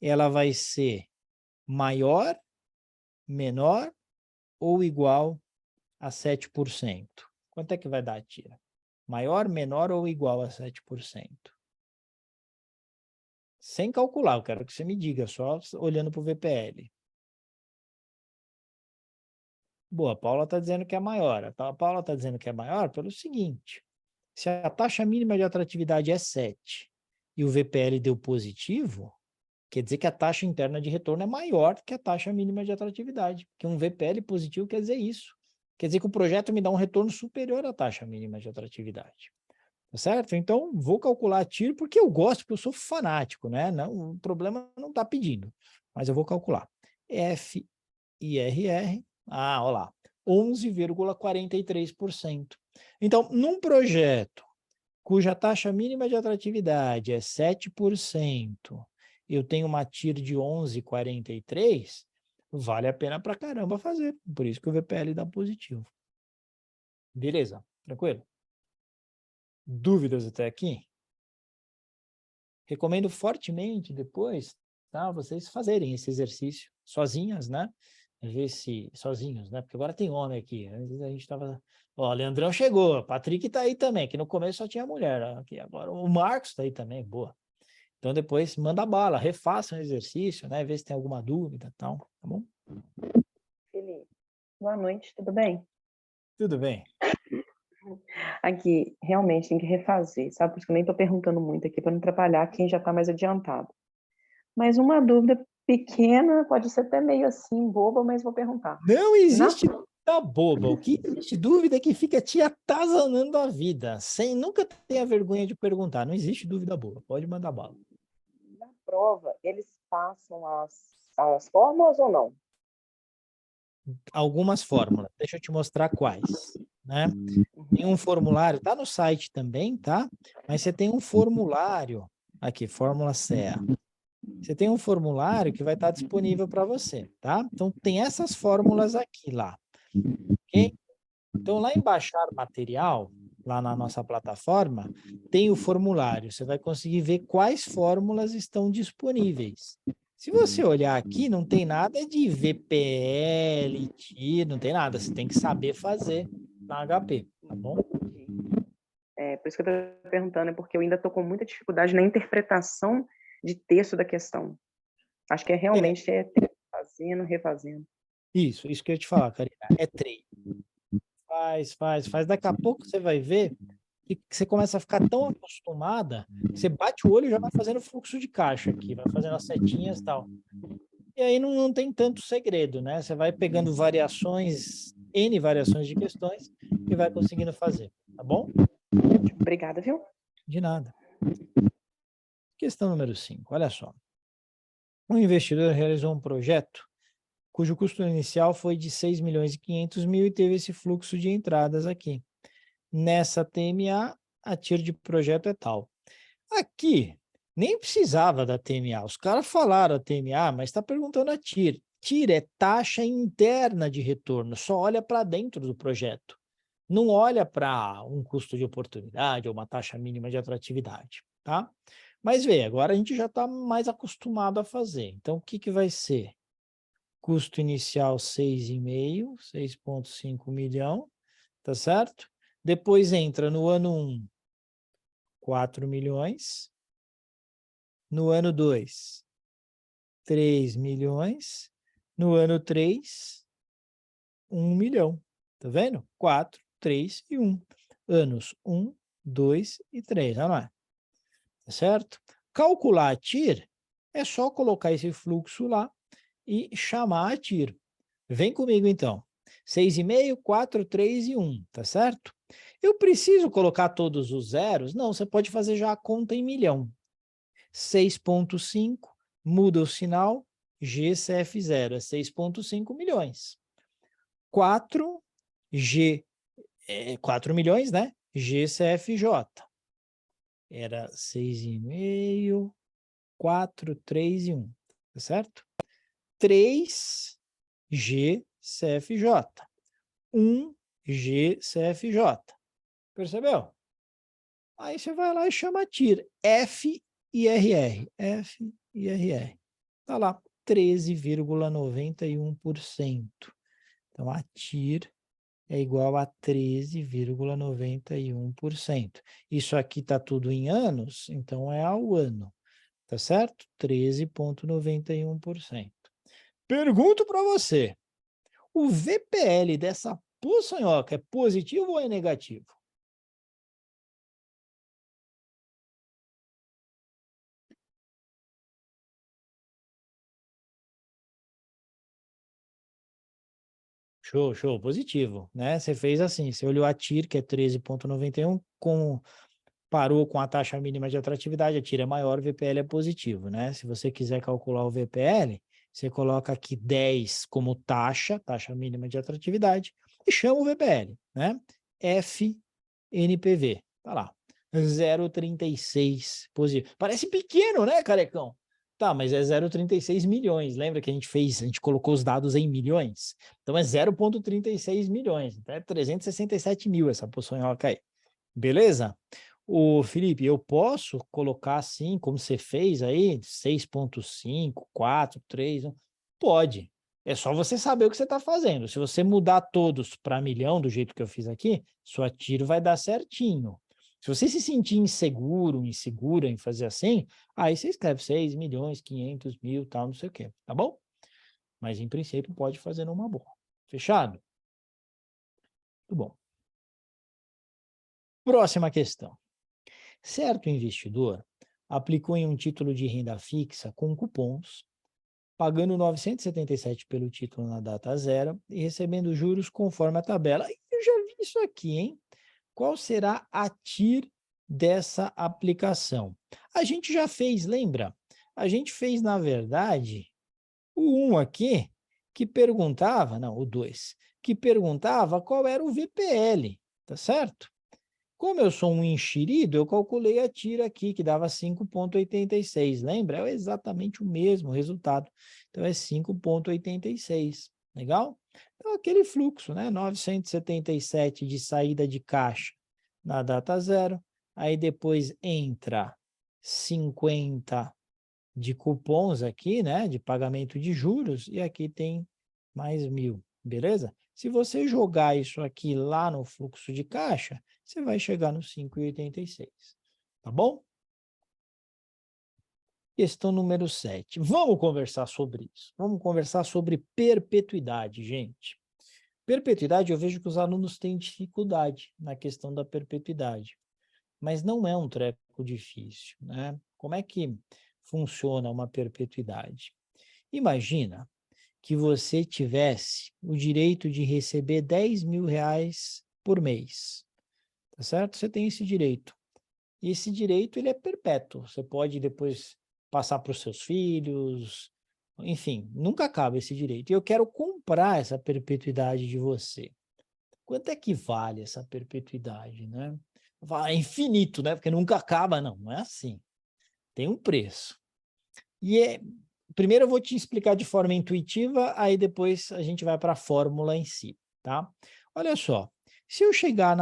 ela vai ser maior, menor ou igual a 7%? Quanto é que vai dar a TIR? Maior, menor ou igual a 7%? Sem calcular, eu quero que você me diga, só olhando para o VPL. Boa, a Paula está dizendo que é maior. A Paula está dizendo que é maior pelo seguinte: se a taxa mínima de atratividade é 7 e o VPL deu positivo, quer dizer que a taxa interna de retorno é maior que a taxa mínima de atratividade. Porque um VPL positivo quer dizer isso. Quer dizer que o projeto me dá um retorno superior à taxa mínima de atratividade. Tá certo? Então, vou calcular a TIR porque eu gosto, porque eu sou fanático, né? Não, o problema não está pedindo, mas eu vou calcular. FIRR, olha lá, 11,43%. Então, num projeto cuja taxa mínima de atratividade é 7% eu tenho uma TIR de 11,43, vale a pena pra caramba fazer. Por isso que o VPL dá positivo. Beleza? Tranquilo? Dúvidas até aqui? Recomendo fortemente depois, tá, vocês fazerem esse exercício sozinhas, né? Ver se sozinhos, né? Porque agora tem homem aqui. Antes a gente tava. Ó, Leandrão chegou, Patrick tá aí também, que no começo só tinha mulher. Ó, aqui agora o Marcos tá aí também, boa. Então depois manda bala, refaçam o exercício, né? Vê se tem alguma dúvida e tal, tá bom? Felipe, boa noite, tudo bem? Tudo bem. Aqui, realmente tem que refazer, sabe? Por isso que eu nem tô perguntando muito aqui, para não atrapalhar quem já tá mais adiantado. Mas uma dúvida pequena, pode ser até meio assim, boba, mas vou perguntar. Não existe dúvida boba. O que existe dúvida é que fica te atazanando a vida, sem nunca ter a vergonha de perguntar. Não existe dúvida boba. Pode mandar bala. Na prova, eles passam as fórmulas ou não? Algumas fórmulas. Deixa eu te mostrar quais, né? Tem um formulário, tá no site também, tá? Mas você tem um formulário aqui, fórmula CEA. Você tem um formulário que vai estar disponível para você, tá? Então tem essas fórmulas aqui lá, ok? Então lá em baixar material, lá na nossa plataforma, tem o formulário. Você vai conseguir ver quais fórmulas estão disponíveis. Se você olhar aqui, não tem nada de VPL, TIR, não tem nada. Você tem que saber fazer na HP, tá bom? Por isso que eu estou perguntando, é porque eu ainda estou com muita dificuldade na interpretação de texto da questão. Acho que realmente fazendo, refazendo. Isso que eu ia te falar, Karina. É treino. Faz. Daqui a pouco você vai ver que você começa a ficar tão acostumada, que você bate o olho e já vai fazendo fluxo de caixa aqui, vai fazendo as setinhas e tal. E aí não tem tanto segredo, né? Você vai pegando variações, N variações de questões e vai conseguindo fazer, tá bom? Obrigada, viu? De nada. Questão número 5, olha só. Um investidor realizou um projeto cujo custo inicial foi de 6.500.000 e teve esse fluxo de entradas aqui. Nessa TMA, a TIR de projeto é tal. Aqui, nem precisava da TMA. Os caras falaram a TMA, mas está perguntando a TIR. TIR é taxa interna de retorno, só olha para dentro do projeto. Não olha para um custo de oportunidade ou uma taxa mínima de atratividade, tá? Mas vê, agora a gente já está mais acostumado a fazer. Então, o que vai ser? Custo inicial 6,5, 6,5 milhão, tá certo? Depois entra no ano 1, 4 milhões. No ano 2, 3 milhões. No ano 3, 1 milhão. Tá vendo? 4, 3 e 1. Anos 1, 2 e 3, não é? Tá certo? Calcular a TIR é só colocar esse fluxo lá e chamar a TIR. Vem comigo então. 6,5, 4, 3 e 1, tá certo? Eu preciso colocar todos os zeros? Não, você pode fazer já a conta em milhão. 6,5, muda o sinal, GCF0 é 6,5 milhões. 4, 4 milhões, né? GCFJ. Era 6,5, 4, 3 e 1, tá certo? 3 GCFJ. 1 GCFJ. Percebeu? Aí você vai lá e chama a TIR. FIRR. FIRR. Está lá, 13,91%. Então, a TIR é igual a 13,91%. Isso aqui está tudo em anos, então é ao ano. Tá certo? 13,91%. Pergunto para você, o VPL dessa puçanhoca é positivo ou é negativo? Show, positivo, né? Você fez assim, você olhou a TIR, que é 13,91, parou com a taxa mínima de atratividade, a TIR é maior, o VPL é positivo, né? Se você quiser calcular o VPL, você coloca aqui 10 como taxa mínima de atratividade, e chama o VPL, né? FNPV, tá lá, 0,36 positivo. Parece pequeno, né, carecão? Tá, mas é 0,36 milhões. Lembra que a gente colocou os dados em milhões? Então é 0,36 milhões. Então é 367 mil essa poçonhoca aí. Beleza? O Felipe, eu posso colocar assim, como você fez aí, 6,5, 4, 3? Pode. É só você saber o que você está fazendo. Se você mudar todos para milhão, do jeito que eu fiz aqui, sua tiro vai dar certinho. Se você se sentir inseguro, insegura em fazer assim, aí você escreve 6 milhões, 500 mil, tal, não sei o quê, tá bom? Mas, em princípio, pode fazer numa boa. Fechado? Muito bom. Próxima questão. Certo investidor aplicou em um título de renda fixa com cupons, pagando 977 pelo título na data zero e recebendo juros conforme a tabela. Eu já vi isso aqui, hein? Qual será a TIR dessa aplicação? A gente já fez, lembra? A gente fez, na verdade, o 1 aqui, que perguntava, não, o 2, que perguntava qual era o VPL, tá certo? Como eu sou um enxerido, eu calculei a TIR aqui, que dava 5,86. Lembra? É exatamente o mesmo resultado. Então, é 5,86. Legal? Então, aquele fluxo, né? 977 de saída de caixa na data zero. Aí, depois entra 50 de cupons aqui, né? De pagamento de juros. E aqui tem mais 1.000. Beleza? Se você jogar isso aqui lá no fluxo de caixa, você vai chegar no 5,86. Tá bom? Questão número 7. Vamos conversar sobre isso. Vamos conversar sobre perpetuidade, gente. Perpetuidade, eu vejo que os alunos têm dificuldade na questão da perpetuidade, mas não é um treco difícil, né? Como é que funciona uma perpetuidade? Imagina que você tivesse o direito de receber 10 mil reais por mês, tá certo? Você tem esse direito. E esse direito, ele é perpétuo. Você pode depois passar para os seus filhos, enfim, nunca acaba esse direito. E eu quero comprar essa perpetuidade de você. Quanto é que vale essa perpetuidade, né? É infinito, né? Porque nunca acaba, não. Não é assim. Tem um preço. Primeiro eu vou te explicar de forma intuitiva, aí depois a gente vai para a fórmula em si, tá? Olha só, se eu chegar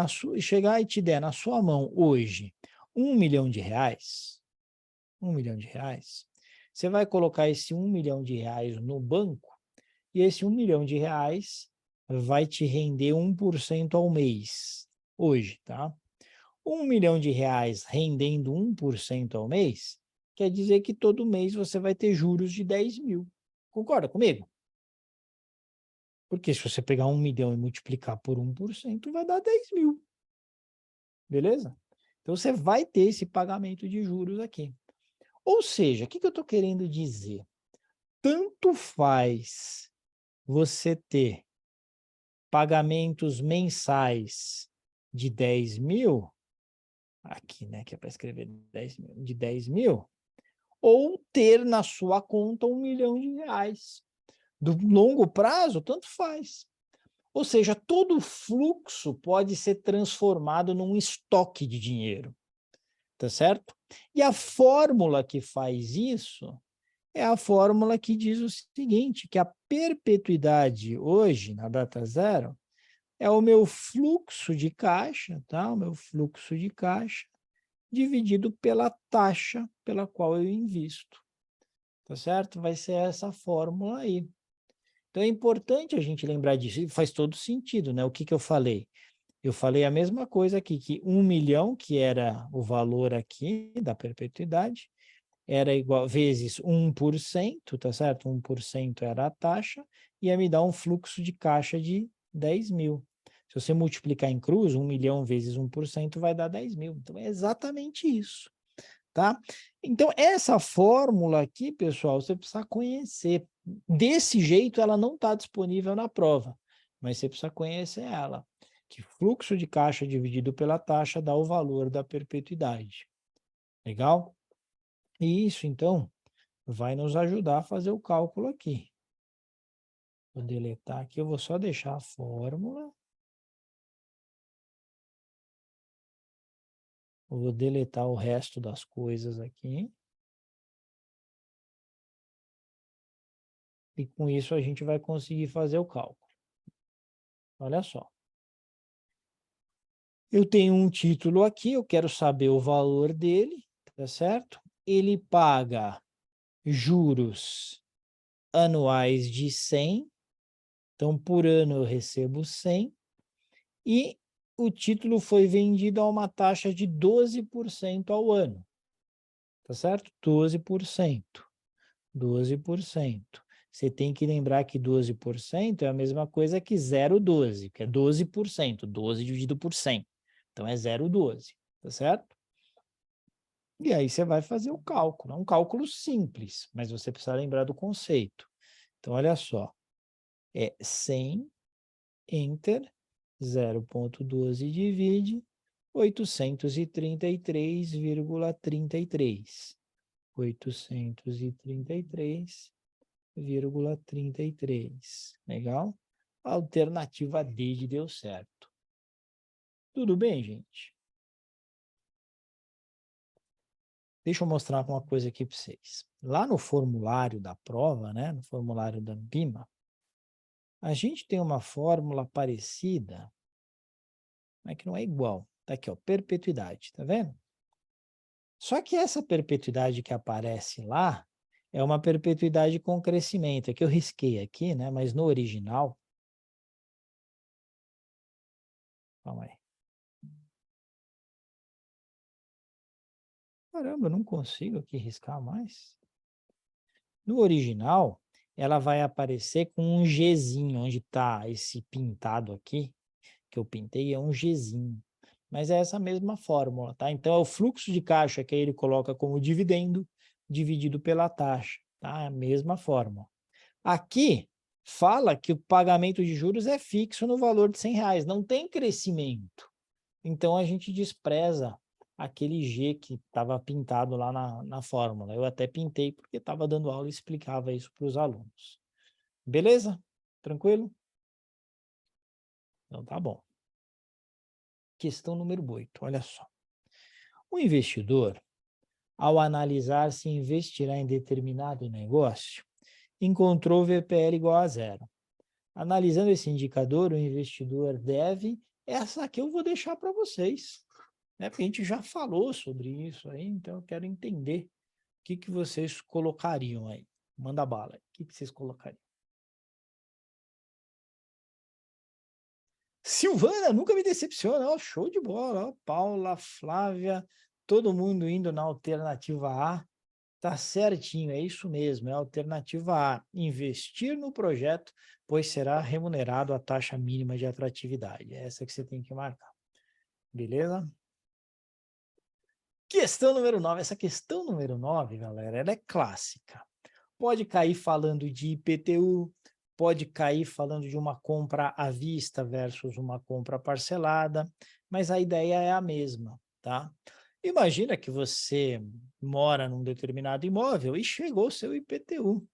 e te der na sua mão hoje R$ 1 milhão, R$ 1 milhão, você vai colocar esse R$ 1 milhão no banco e esse R$ 1 milhão vai te render 1% ao mês, hoje, tá? R$ 1 milhão rendendo 1% ao mês, quer dizer que todo mês você vai ter juros de 10 mil. Concorda comigo? Porque se você pegar 1 milhão e multiplicar por 1%, vai dar 10 mil. Beleza? Então, você vai ter esse pagamento de juros aqui. Ou seja, o que eu estou querendo dizer? Tanto faz você ter pagamentos mensais de 10 mil, aqui, né, que é para escrever 10 mil, de 10 mil, ou ter na sua conta R$ 1 milhão. Do longo prazo, tanto faz. Ou seja, todo fluxo pode ser transformado num estoque de dinheiro, tá certo? E a fórmula que faz isso é a fórmula que diz o seguinte, que a perpetuidade hoje, na data zero, é o meu fluxo de caixa, tá? O meu fluxo de caixa dividido pela taxa pela qual eu invisto, tá certo? Vai ser essa fórmula aí. Então é importante a gente lembrar disso, e faz todo sentido, né? O que eu falei? Eu falei a mesma coisa aqui, que 1 milhão, que era o valor aqui da perpetuidade, era igual, vezes 1%, tá certo? 1% era a taxa, ia me dar um fluxo de caixa de 10 mil. Se você multiplicar em cruz, 1 milhão vezes 1% vai dar 10 mil. Então, é exatamente isso, tá? Então, essa fórmula aqui, pessoal, você precisa conhecer. Desse jeito, ela não está disponível na prova, mas você precisa conhecer ela. Que fluxo de caixa dividido pela taxa dá o valor da perpetuidade. Legal? E isso, então, vai nos ajudar a fazer o cálculo aqui. Vou deletar aqui, eu vou só deixar a fórmula. Eu vou deletar o resto das coisas aqui. E com isso a gente vai conseguir fazer o cálculo. Olha só. Eu tenho um título aqui, eu quero saber o valor dele, tá certo? Ele paga juros anuais de 100, então por ano eu recebo 100, e o título foi vendido a uma taxa de 12% ao ano, tá certo? 12%. 12%. Você tem que lembrar que 12% é a mesma coisa que 0,12, que é 12%. 12 dividido por 100. Então é 0,12, tá certo? E aí você vai fazer o cálculo. É um cálculo simples, mas você precisa lembrar do conceito. Então, olha só. É 100, enter, 0,12 divide 833,33. 833,33. Legal? Alternativa D deu certo. Tudo bem, gente? Deixa eu mostrar uma coisa aqui para vocês. Lá no formulário da prova, né, no formulário da BIMA, a gente tem uma fórmula parecida, mas que não é igual. Tá aqui, ó, perpetuidade, tá vendo? Só que essa perpetuidade que aparece lá é uma perpetuidade com crescimento. É que eu risquei aqui, né, mas no original... Calma aí. Caramba, eu não consigo aqui riscar mais. No original, ela vai aparecer com um Gzinho, onde está esse pintado aqui, que eu pintei, é um Gzinho. Mas é essa mesma fórmula, tá? Então, é o fluxo de caixa que ele coloca como dividendo, dividido pela taxa, tá? É a mesma fórmula. Aqui, fala que o pagamento de juros é fixo no valor de R$100, não tem crescimento. Então, a gente despreza aquele G que estava pintado lá na fórmula. Eu até pintei porque estava dando aula e explicava isso para os alunos. Beleza? Tranquilo? Então, tá bom. Questão número 8, olha só. O investidor, ao analisar se investirá em determinado negócio, encontrou o VPL igual a 0. Analisando esse indicador, o investidor deve... Essa aqui eu vou deixar para vocês, né? Porque a gente já falou sobre isso aí, então eu quero entender o que vocês colocariam aí. Manda bala. O que vocês colocariam? Silvana, nunca me decepciona. Ó, show de bola. Ó, Paula, Flávia, todo mundo indo na alternativa A. Tá certinho, é isso mesmo, é a alternativa A. Investir no projeto, pois será remunerado a taxa mínima de atratividade. É essa que você tem que marcar. Beleza? Questão número 9. Essa questão número 9, galera, ela é clássica. Pode cair falando de IPTU, pode cair falando de uma compra à vista versus uma compra parcelada, mas a ideia é a mesma, tá? Imagina que você mora num determinado imóvel e chegou o seu IPTU.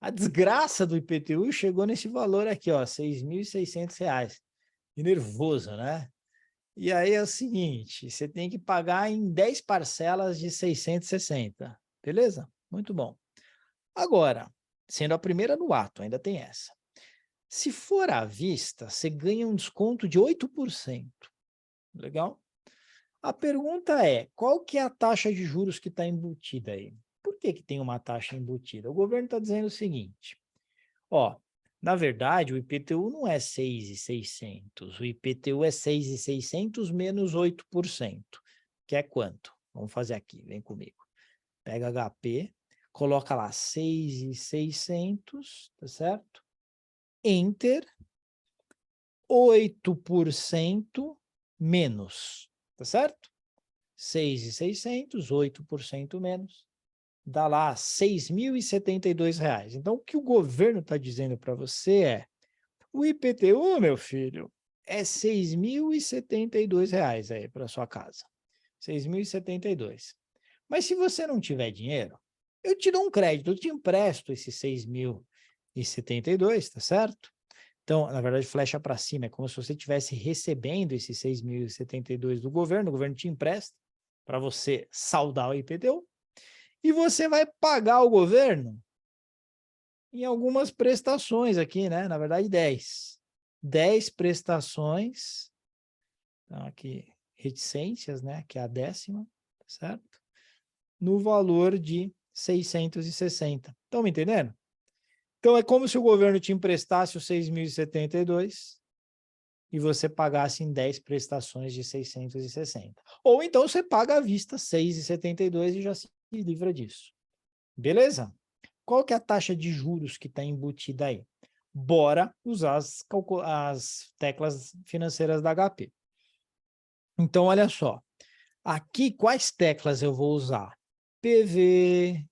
A desgraça do IPTU chegou nesse valor aqui, ó, R$6.600. Que nervoso, né? E aí é o seguinte, você tem que pagar em 10 parcelas de 660, beleza? Muito bom. Agora, sendo a primeira no ato, ainda tem essa. Se for à vista, você ganha um desconto de 8%. Legal? A pergunta é, qual que é a taxa de juros que está embutida aí? Por que tem uma taxa embutida? O governo está dizendo o seguinte, ó, na verdade, o IPTU não é 6.600, o IPTU é 6.600 menos 8%, que é quanto? Vamos fazer aqui, vem comigo. Pega HP, coloca lá 6.600, tá certo? Enter, 8% menos, tá certo? 6.600, 8% menos, dá lá R$6.072. Então, o que o governo está dizendo para você é, o IPTU, meu filho, é R$6.072 aí para sua casa. 6.072. Mas se você não tiver dinheiro, eu te dou um crédito, eu te empresto esses 6.072, tá certo? Então, na verdade, flecha para cima, é como se você estivesse recebendo esses 6.072 do governo, o governo te empresta para você saldar o IPTU, e você vai pagar ao governo em algumas prestações aqui, né? Na verdade, 10. 10 prestações. Então, aqui, reticências, né? Que é a 10ª, certo? No valor de 660. Estão me entendendo? Então, é como se o governo te emprestasse os 6.072 e você pagasse em 10 prestações de 660. Ou então você paga à vista 6,72 e já se livra disso. Beleza? Qual que é a taxa de juros que está embutida aí? Bora usar as teclas financeiras da HP. Então, olha só. Aqui, quais teclas eu vou usar? PV,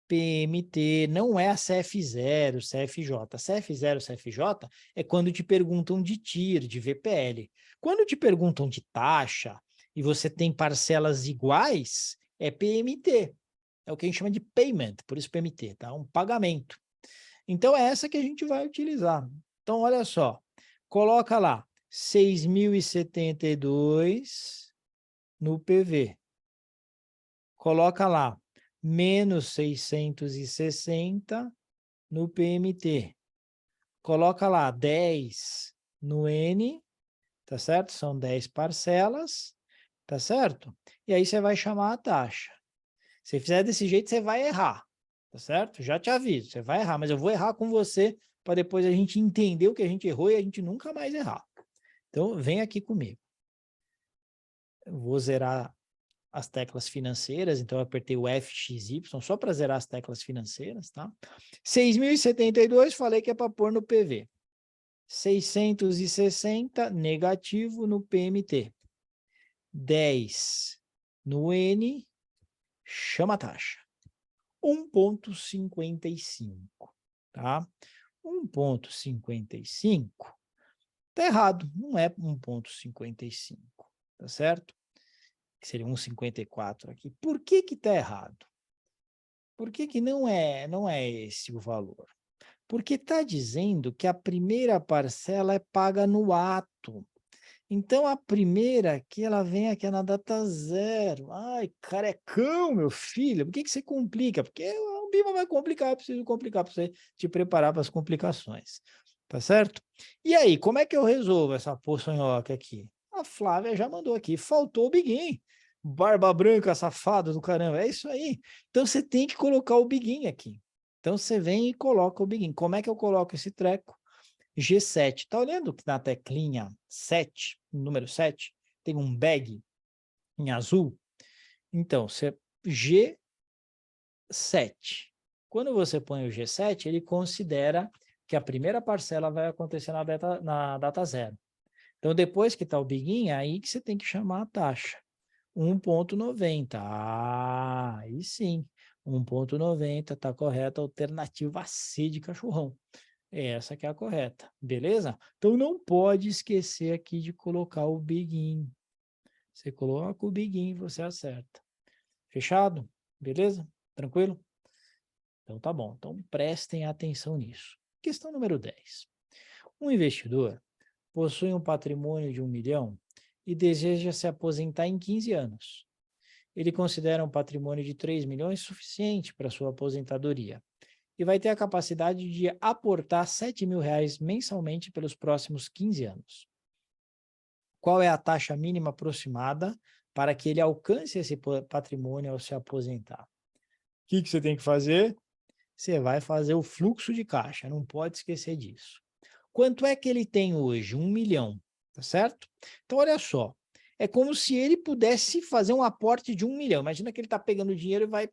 PMT, não é a CF0, CFJ. CF0, CFJ é quando te perguntam de TIR, de VPL. Quando te perguntam de taxa e você tem parcelas iguais, é PMT. É o que a gente chama de payment, por isso PMT, tá? Um pagamento. Então, é essa que a gente vai utilizar. Então, olha só. Coloca lá, 6.072 no PV. Coloca lá, menos 660 no PMT. Coloca lá 10 no N, tá certo? São 10 parcelas, tá certo? E aí você vai chamar a taxa. Se fizer desse jeito, você vai errar, tá certo? Já te aviso, você vai errar, mas eu vou errar com você para depois a gente entender o que a gente errou e a gente nunca mais errar. Então, vem aqui comigo. Eu vou zerar as teclas financeiras, então eu apertei o FXY só para zerar as teclas financeiras, tá? 6.072, falei que é para pôr no PV. 660 negativo no PMT. 10 no N, chama a taxa. 1,55, tá? 1,55 tá errado, não é 1,55, tá certo? Que seria 1,54 aqui. Por que que tá errado? Por que que não é esse o valor? Porque está dizendo que a primeira parcela é paga no ato. Então, a primeira aqui, ela vem aqui na data zero. Ai, carecão, meu filho, por que que você complica? Porque o BIMA vai complicar, eu preciso complicar para você te preparar para as complicações. Tá certo? E aí, como é que eu resolvo essa poçonhoca aqui? A Flávia já mandou aqui, faltou o biguinho. Barba branca, safado do caramba, é isso aí. Então, você tem que colocar o biguinho aqui. Então, você vem e coloca o biguinho. Como é que eu coloco esse treco? G7. Tá olhando que na teclinha 7, número 7, tem um bag em azul? Então, G7. Quando você põe o G7, ele considera que a primeira parcela vai acontecer na data zero. Então, depois que está o biguinho, é aí que você tem que chamar a taxa. 1,90. Ah, aí sim. 1,90 está correto, alternativa C de cachorrão. Essa que é a correta, beleza? Então não pode esquecer aqui de colocar o biguinho. Você coloca o biguinho e você acerta. Fechado? Beleza? Tranquilo? Então tá bom. Então prestem atenção nisso. Questão número 10. Um investidor possui um patrimônio de 1 milhão e deseja se aposentar em 15 anos. Ele considera um patrimônio de 3 milhões suficiente para sua aposentadoria e vai ter a capacidade de aportar R$ 7.000 mensalmente pelos próximos 15 anos. Qual é a taxa mínima aproximada para que ele alcance esse patrimônio ao se aposentar? O que você tem que fazer? Você vai fazer o fluxo de caixa, não pode esquecer disso. Quanto é que ele tem hoje? 1 milhão, tá certo? Então, olha só, é como se ele pudesse fazer um aporte de 1 milhão. Imagina que ele está pegando dinheiro e vai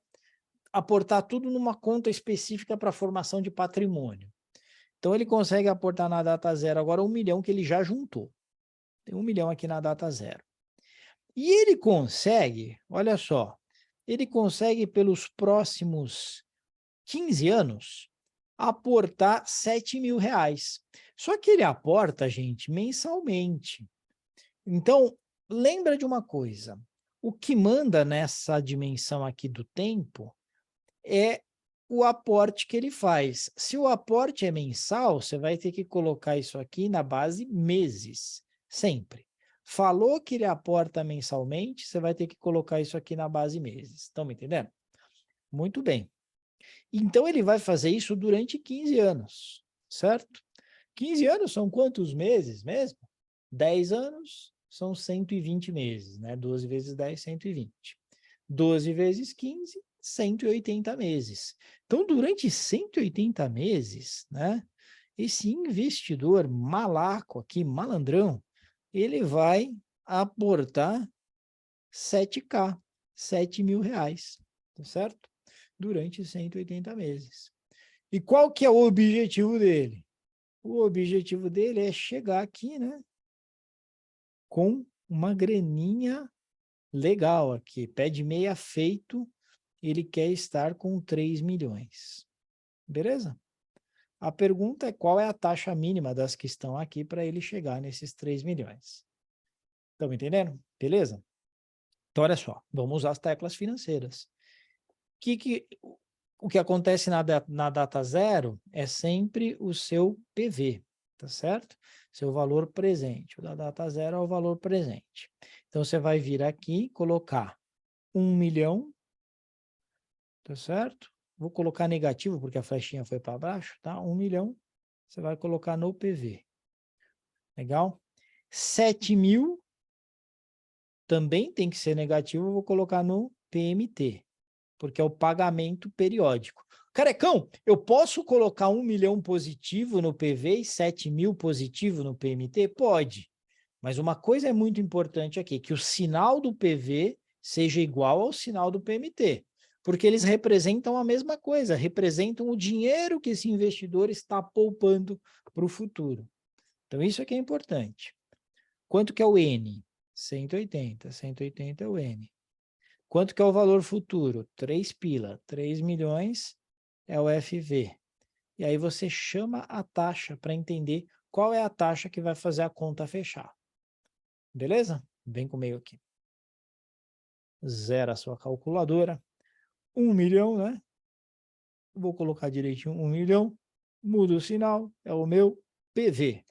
aportar tudo numa conta específica para formação de patrimônio. Então, ele consegue aportar na data zero agora 1 milhão que ele já juntou. Tem 1 milhão aqui na data zero. E ele consegue, olha só, ele consegue pelos próximos 15 anos aportar R$ 7.000. Só que ele aporta, gente, mensalmente. Então, lembra de uma coisa, o que manda nessa dimensão aqui do tempo é o aporte que ele faz. Se o aporte é mensal, você vai ter que colocar isso aqui na base meses, sempre. Falou que ele aporta mensalmente, você vai ter que colocar isso aqui na base meses. Estão me entendendo? Muito bem. Então, ele vai fazer isso durante 15 anos, certo? 15 anos são quantos meses mesmo? 10 anos são 120 meses, né? 12 vezes 10, 120. 12 vezes 15, 180 meses. Então, durante 180 meses, né? Esse investidor malaco aqui, malandrão, ele vai aportar 7K, 7 mil reais, tá certo? Durante 180 meses. E qual que é o objetivo dele? O objetivo dele é chegar aqui, né? Com uma graninha legal aqui. Pé de meia feito, ele quer estar com 3 milhões. Beleza? A pergunta é qual é a taxa mínima das que estão aqui para ele chegar nesses 3 milhões. Estão entendendo? Beleza? Então, olha só, vamos usar as teclas financeiras. O que acontece na data zero é sempre o seu PV, tá certo? Seu valor presente. O da data zero é o valor presente. Então, você vai vir aqui, colocar 1 milhão, tá certo? Vou colocar negativo, porque a flechinha foi para baixo, tá? 1 milhão, você vai colocar no PV. Legal? 7 mil, também tem que ser negativo, eu vou colocar no PMT, porque é o pagamento periódico. Carecão, eu posso colocar 1 milhão positivo no PV e 7 mil positivo no PMT? Pode. Mas uma coisa é muito importante aqui, que o sinal do PV seja igual ao sinal do PMT, porque eles representam a mesma coisa, representam o dinheiro que esse investidor está poupando para o futuro. Então, isso aqui é importante. Quanto que é o N? 180. 180 é o N. Quanto que é o valor futuro? 3 pila. 3 milhões é o FV. E aí você chama a taxa para entender qual é a taxa que vai fazer a conta fechar. Beleza? Vem comigo aqui. Zera a sua calculadora. 1 milhão, né? Vou colocar direitinho 1 milhão. Muda o sinal, é o meu PV.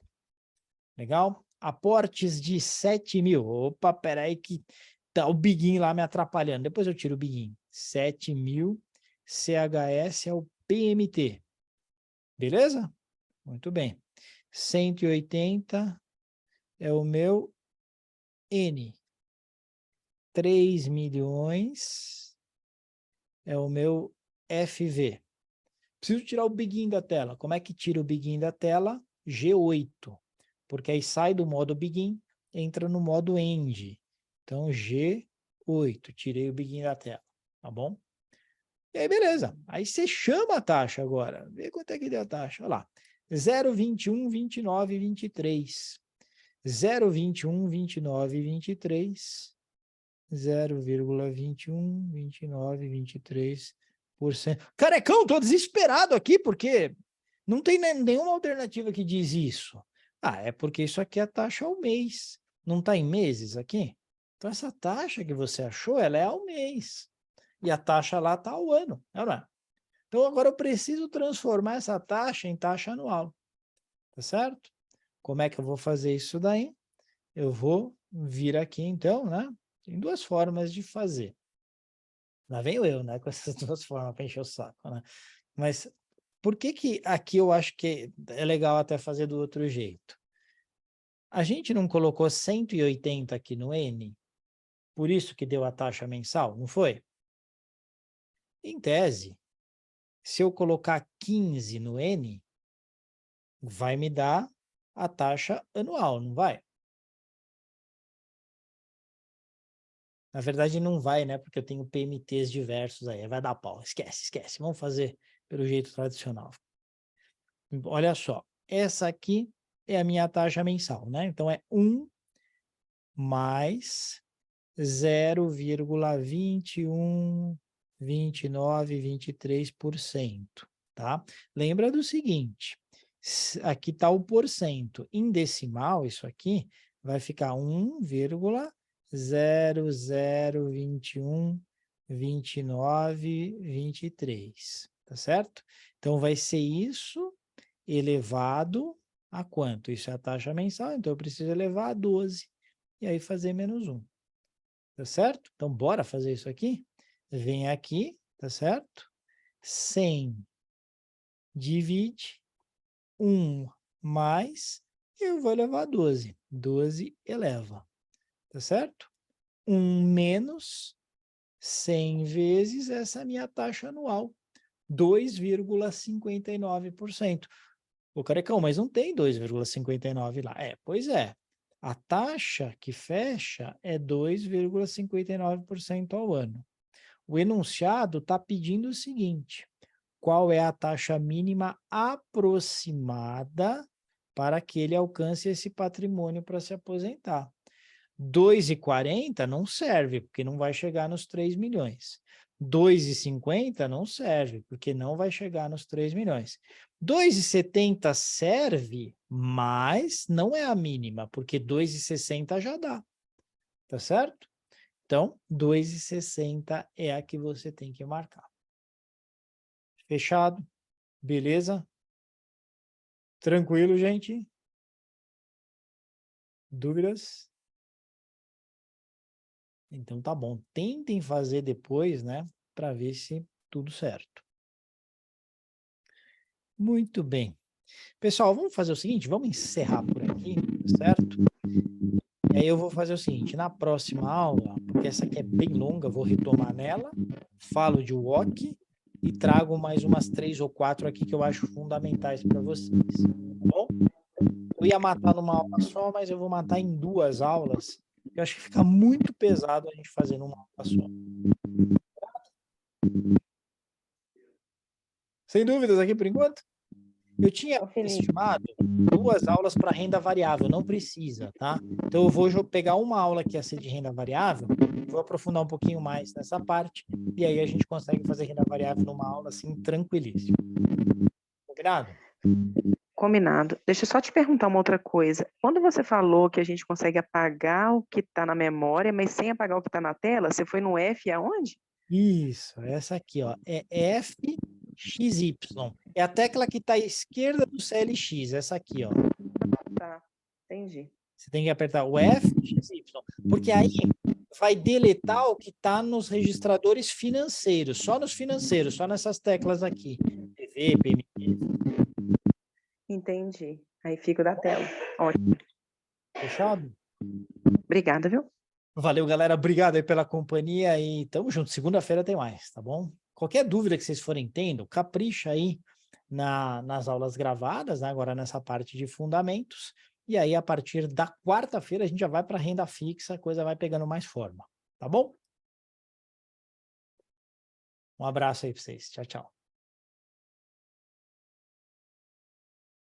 Legal? Aportes de 7 mil. Opa, peraí que tá o biguinho lá me atrapalhando. Depois eu tiro o biguinho. 7 mil. CHS é o PMT. Beleza? Muito bem. 180 é o meu N. 3 milhões é o meu FV. Preciso tirar o biguinho da tela. Como é que tira o biguinho da tela? G8. Porque aí sai do modo begin, entra no modo end. Então, G8. Tirei o biguinho da tela. Tá bom? E aí, beleza. Aí você chama a taxa agora. Vê quanto é que deu a taxa. Olha lá. 0,21, 29, 23. 0,21, 29, 23. 0,21, 29, 23%. Carecão, tô desesperado aqui porque não tem nenhuma alternativa que diz isso. Ah, é porque isso aqui é a taxa ao mês. Não está em meses aqui? Então, essa taxa que você achou, ela é ao mês. E a taxa lá está ao ano. Não é? Então, agora eu preciso transformar essa taxa em taxa anual. Tá certo? Como é que eu vou fazer isso daí? Eu vou vir aqui, então, né? Tem duas formas de fazer. Lá venho eu, né? Com essas duas formas para encher o saco, né? Mas por que aqui eu acho que é legal até fazer do outro jeito? A gente não colocou 180 aqui no N, por isso que deu a taxa mensal, não foi? Em tese, se eu colocar 15 no N, vai me dar a taxa anual, não vai? Na verdade, não vai, né? Porque eu tenho PMTs diversos aí, vai dar pau. Esquece, esquece. Vamos fazer pelo jeito tradicional. Olha só, essa aqui é a minha taxa mensal, né? Então, é 1 mais 0,21, 29, 23%, tá? Lembra do seguinte, aqui está o porcento. Em decimal, isso aqui vai ficar 1,0021, 29, 23, tá certo? Então, vai ser isso elevado a quanto? Isso é a taxa mensal, então eu preciso elevar a 12, e aí fazer menos 1. Tá certo? Então, bora fazer isso aqui? Vem aqui, tá certo? 100 divide 1 mais, eu vou elevar a 12. 12 eleva, tá certo? 1 menos 100 vezes essa minha taxa anual, 2,59%. Ô, Carecão, mas não tem 2,59 lá. Pois é. A taxa que fecha é 2,59% ao ano. O enunciado está pedindo o seguinte: qual é a taxa mínima aproximada para que ele alcance esse patrimônio para se aposentar? 2,40 não serve, porque não vai chegar nos 3 milhões. 2,50 não serve, porque não vai chegar nos 3 milhões. 2,70 serve, mas não é a mínima, porque 2,60 já dá. Tá certo? Então, 2,60 é a que você tem que marcar. Fechado? Beleza? Tranquilo, gente? Dúvidas? Então tá bom. Tentem fazer depois, né? Para ver se tudo certo. Muito bem. Pessoal, vamos fazer o seguinte, vamos encerrar por aqui, certo? E aí eu vou fazer o seguinte, na próxima aula, porque essa aqui é bem longa, vou retomar nela, falo de WOC e trago mais umas 3 ou 4 aqui que eu acho fundamentais para vocês, tá bom? Eu ia matar numa aula só, mas eu vou matar em 2 aulas, eu acho que fica muito pesado a gente fazer numa aula só. Sem dúvidas aqui por enquanto? Eu tinha estimado 2 aulas para renda variável, não precisa, tá? Então eu vou pegar uma aula que ia ser de renda variável, vou aprofundar um pouquinho mais nessa parte, e aí a gente consegue fazer renda variável numa aula assim, tranquilíssima. Combinado? Combinado. Deixa eu só te perguntar uma outra coisa. Quando você falou que a gente consegue apagar o que está na memória, mas sem apagar o que está na tela, você foi no F aonde? Isso, essa aqui, ó, é FXY. É a tecla que está à esquerda do CLX, essa aqui, ó. Tá, entendi. Você tem que apertar o FXY, porque aí vai deletar o que está nos registradores financeiros, só nos financeiros, só nessas teclas aqui. PV, PMI. Entendi. Aí fica o da tela. Ótimo. Fechado? Obrigada, viu? Valeu, galera. Obrigado aí pela companhia e tamo junto. Segunda-feira tem mais, tá bom? Qualquer dúvida que vocês forem tendo, capricha aí nas aulas gravadas, né? Agora nessa parte de fundamentos. E aí, a partir da quarta-feira, a gente já vai para renda fixa, a coisa vai pegando mais forma, tá bom? Um abraço aí para vocês. Tchau, tchau.